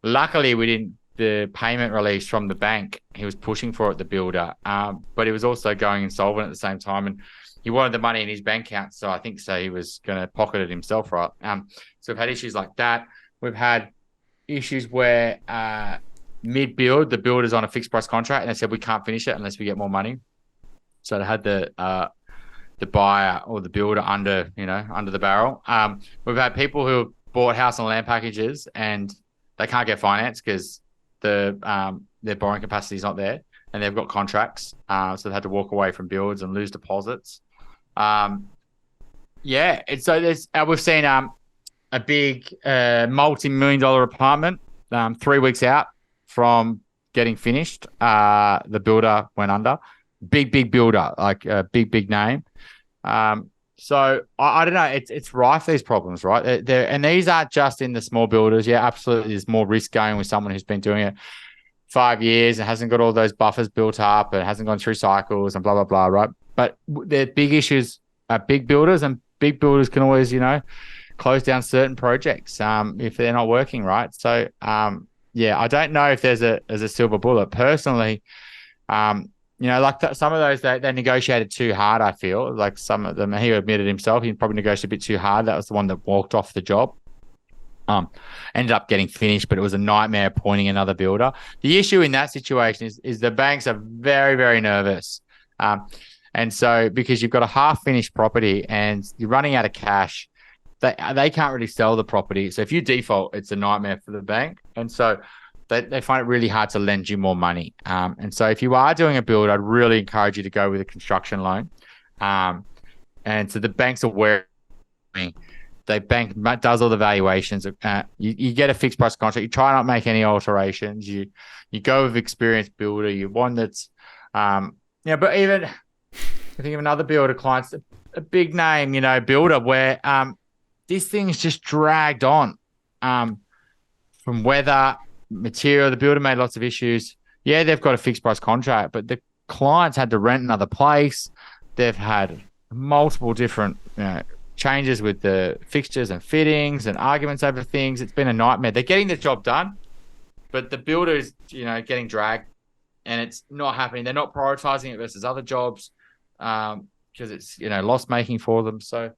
luckily, we didn't the payment release from the bank. He was pushing for it, the builder, but he was also going insolvent at the same time, and he wanted the money in his bank account. So I think he was going to pocket it himself, right? So we've had issues like that. We've had issues where mid-build, the builder's on a fixed price contract, and they said we can't finish it unless we get more money. So they had the buyer or the builder under the barrel. We've had people who have bought house and land packages and they can't get finance because their borrowing capacity is not there and they've got contracts. So they've had to walk away from builds and lose deposits. And so we've seen a big multi-million-dollar apartment 3 weeks out from getting finished. The builder went under. Big builder, like a big name. So I don't know. It's rife, these problems, right? And these aren't just in the small builders. Yeah, absolutely. There's more risk going with someone who's been doing it 5 years and hasn't got all those buffers built up and hasn't gone through cycles and blah, blah, blah, right? But the big issues are big builders, and big builders can always, close down certain projects if they're not working, right? So, I don't know if there's a silver bullet. Personally, some of those, they negotiated too hard, I feel. Like some of them, he admitted himself, he probably negotiated a bit too hard. That was the one that walked off the job. Ended up getting finished, but it was a nightmare appointing another builder. The issue in that situation is the banks are very, very nervous. And so because you've got a half-finished property and you're running out of cash, they can't really sell the property. So if you default, it's a nightmare for the bank. And so they find it really hard to lend you more money. And so if you are doing a build, I'd really encourage you to go with a construction loan. And so the banks are aware. does all the valuations. You get a fixed price contract. You try not make any alterations. You go with experienced builder. You one that's but even I think of another builder clients, a big name, builder where this thing's just dragged on from weather, material. The builder made lots of issues. Yeah, they've got a fixed price contract, but the clients had to rent another place. They've had multiple different changes with the fixtures and fittings and arguments over things. It's been a nightmare. They're getting the job done, but the builder is, getting dragged, and it's not happening. They're not prioritizing it versus other jobs because it's, loss making for them. So,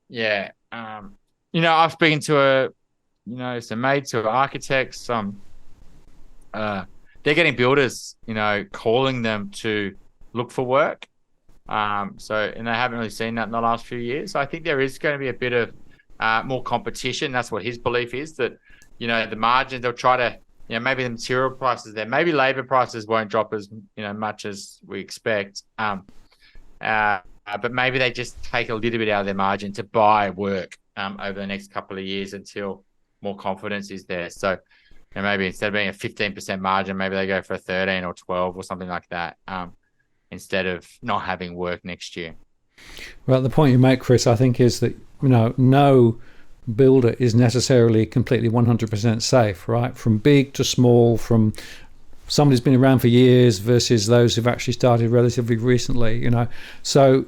yeah, I've spoken to some mates who are architects. They're getting builders, calling them to look for work. And they haven't really seen that in the last few years. So I think there is going to be a bit of more competition. That's what his belief is, that, the margins, they'll try to, maybe the material prices there, maybe labor prices won't drop as, much as we expect. But maybe they just take a little bit out of their margin to buy work over the next couple of years until more confidence is there. So maybe instead of being a 15% margin, maybe they go for a 13 or 12 or something like that. Instead of not having work next year. Well, the point you make, Chris, I think is that, no builder is necessarily completely 100% safe, right? From big to small, from somebody who's been around for years versus those who've actually started relatively recently, So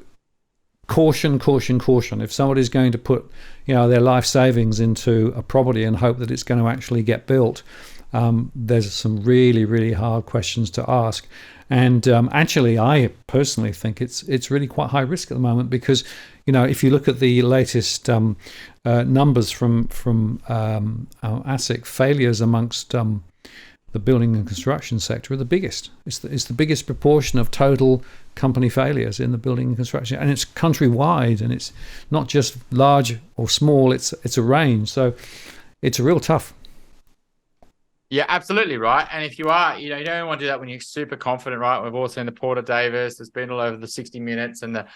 caution. If somebody's going to put, their life savings into a property and hope that it's going to actually get built, there's some really, really hard questions to ask. And actually, I personally think it's really quite high risk at the moment because, if you look at the latest numbers from ASIC, failures amongst the building and construction sector are the biggest. It's the biggest proportion of total company failures in the building and construction, and it's countrywide, and it's not just large or small. It's a range, so it's a real tough. Yeah, absolutely right. And if you are, you don't want to do that when you're super confident, right? We've all seen the Porter Davis. It's been all over the 60 Minutes and the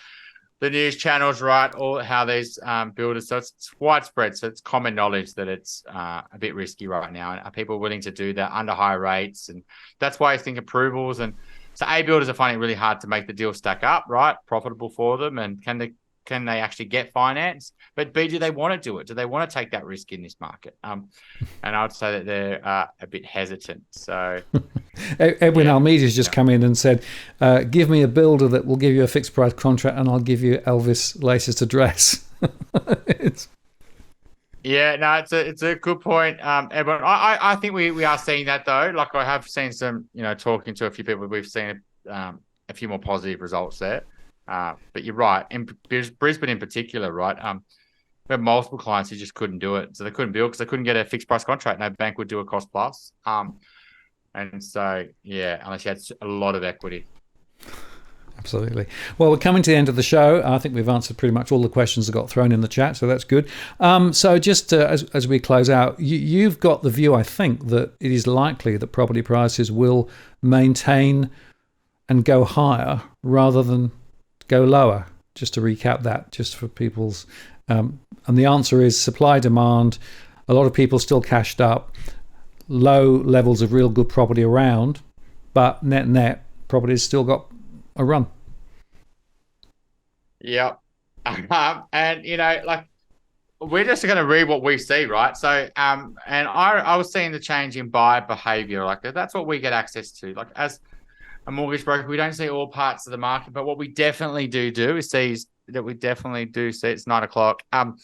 news channels, right? All how these builders. So it's widespread. So it's common knowledge that it's a bit risky right now. And are people willing to do that under high rates? And that's why I think approvals and so A builders are finding it really hard to make the deal stack up, right? Profitable for them, and can they actually get finance? But B, do they want to do it? Do they want to take that risk in this market? And I'd say that they're a bit hesitant. So Edwin Almeida's just come in and said, give me a builder that will give you a fixed price contract and I'll give you Elvis laces to dress. It's a good point, Edwin. I think we are seeing that though. Like I have seen some, talking to a few people, we've seen a few more positive results there. But you're right. In Brisbane in particular, right? We have multiple clients who just couldn't do it. So they couldn't build because they couldn't get a fixed price contract. No bank would do a cost plus. And so, unless you had a lot of equity. Absolutely. Well, we're coming to the end of the show. I think we've answered pretty much all the questions that got thrown in the chat, so that's good. So just as we close out, you've got the view, I think, that it is likely that property prices will maintain and go higher rather than go lower. Just to recap that, just for people's... and the answer is supply, demand, a lot of people still cashed up, low levels of real good property around, but net property's still got a run. Yep. And we're just going to read what we see, right? So and I was seeing the change in buyer behavior. Like that's what we get access to. Like as a mortgage broker, we don't see all parts of the market, but what we definitely do is see that we definitely do see it's 9:00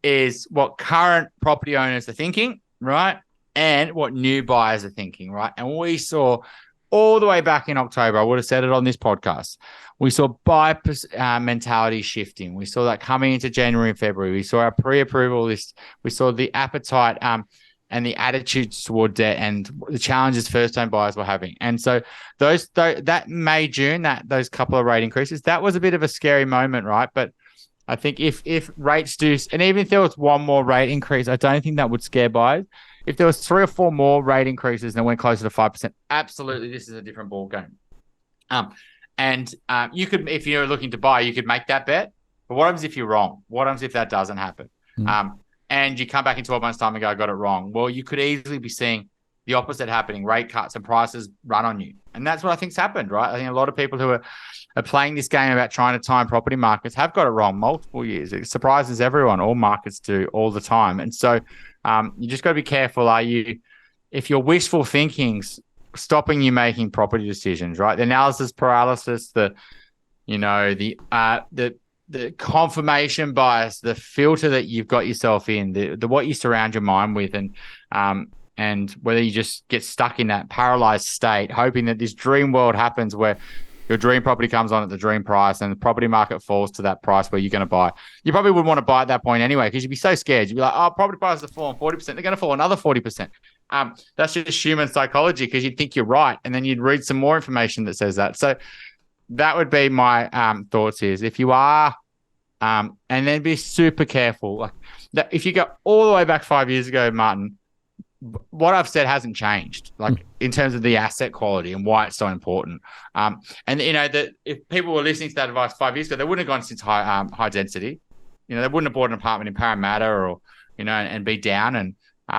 is what current property owners are thinking, right? And what new buyers are thinking, right? And we saw all the way back in October, I would have said it on this podcast, we saw buyer mentality shifting. We saw that coming into January and February. We saw our pre-approval list. We saw the appetite and the attitudes toward debt and the challenges first-time buyers were having. And so that May, June, those couple of rate increases, that was a bit of a scary moment, right? But I think if rates do, and even if there was one more rate increase, I don't think that would scare buyers. If there was 3 or 4 more rate increases and it went closer to 5%, absolutely, this is a different ball game. And you could, if you're looking to buy, you could make that bet. But what happens if you're wrong? What happens if that doesn't happen? And you come back in 12 months' time and go, I got it wrong. Well, you could easily be seeing the opposite happening, rate cuts and prices run on you. And that's what I think's happened, right? I think a lot of people who are playing this game about trying to time property markets have got it wrong multiple years. It surprises everyone. All markets do all the time. And so you just got to be careful. If your wishful thinking's stopping you making property decisions, right? The analysis paralysis, the confirmation bias, the filter that you've got yourself in, the what you surround your mind with, and whether you just get stuck in that paralyzed state, hoping that this dream world happens where your dream property comes on at the dream price and the property market falls to that price where you're going to buy. You probably wouldn't want to buy at that point anyway, because you'd be so scared. You'd be like, oh, property prices are falling 40%. They're going to fall another 40%. That's just human psychology, because you'd think you're right. And then you'd read some more information that says that. So that would be my thoughts is if you are, and then be super careful. Like that, if you go all the way back 5 years ago, Martin, what I've said hasn't changed, like in terms of the asset quality and why it's so important. And that if people were listening to that advice 5 years ago, they wouldn't have gone since high density. They wouldn't have bought an apartment in Parramatta or and be down, and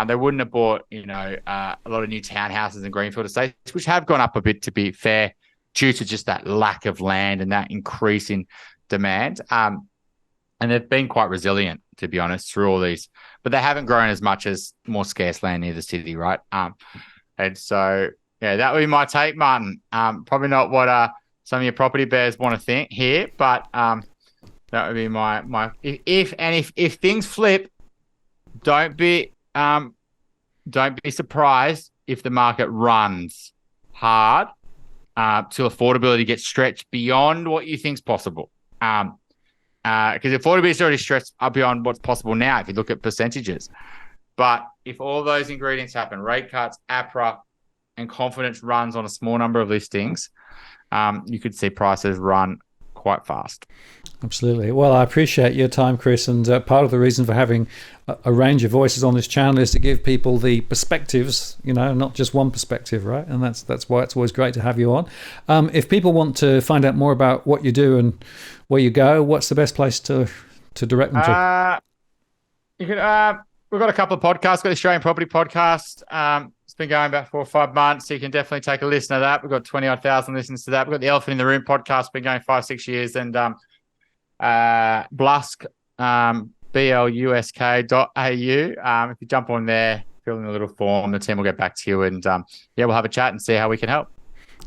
they wouldn't have bought a lot of new townhouses in Greenfield estates, which have gone up a bit, to be fair, due to just that lack of land and that increase in demand. And they've been quite resilient, to be honest, through all these, but they haven't grown as much as more scarce land near the city, right? And so, yeah, that would be my take, Martin. Probably not what some of your property bears want to think here, but that would be my. If things flip, don't be surprised if the market runs hard till affordability gets stretched beyond what you think's possible. Because affordability is already stretched up beyond what's possible now if you look at percentages. But if all those ingredients happen, rate cuts, APRA, and confidence runs on a small number of listings, you could see prices run quite fast. Absolutely. Well, I appreciate your time, Chris, and part of the reason for having a range of voices on this channel is to give people the perspectives, not just one perspective, right? And that's why it's always great to have you on. If people want to find out more about what you do and where you go, what's the best place to direct them to? We've got a couple of podcasts. We've got the Australian Property Podcast. It's been going about 4 or 5 months, so you can definitely take a listen to that. We've got 20-odd thousand listens to that. We've got the Elephant in the Room podcast, been going 5-6 years, and Blusk, BLUSK.au. If you jump on there, fill in a little form, the team will get back to you, and we'll have a chat and see how we can help.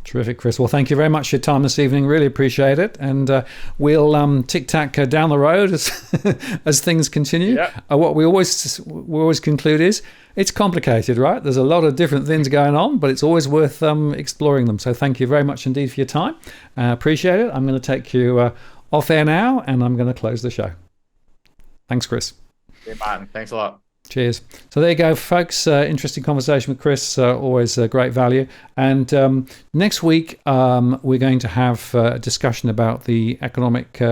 Terrific, Chris. Well, thank you very much for your time this evening. Really appreciate it. And we'll tic-tac down the road as things continue. Yep. What we always conclude is it's complicated, right? There's a lot of different things going on, but it's always worth exploring them. So thank you very much indeed for your time. Appreciate it. I'm going to take you off air now, and I'm going to close the show. Thanks, Chris. Yeah, Martin. Thanks a lot. Cheers. So there you go, folks. Interesting conversation with Chris. Always great value. And next week, we're going to have a discussion about the economic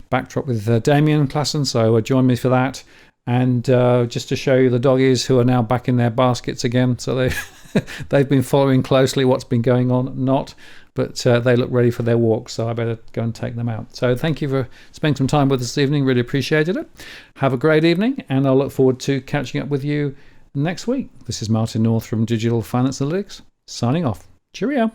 backdrop with Damien Klassen. So join me for that. And just to show you the doggies who are now back in their baskets again. So they've been following closely what's been going on, but they look ready for their walk, so I better go and take them out. So thank you for spending some time with us this evening. Really appreciated it. Have a great evening, and I'll look forward to catching up with you next week. This is Martin North from Digital Finance Analytics, signing off. Cheerio.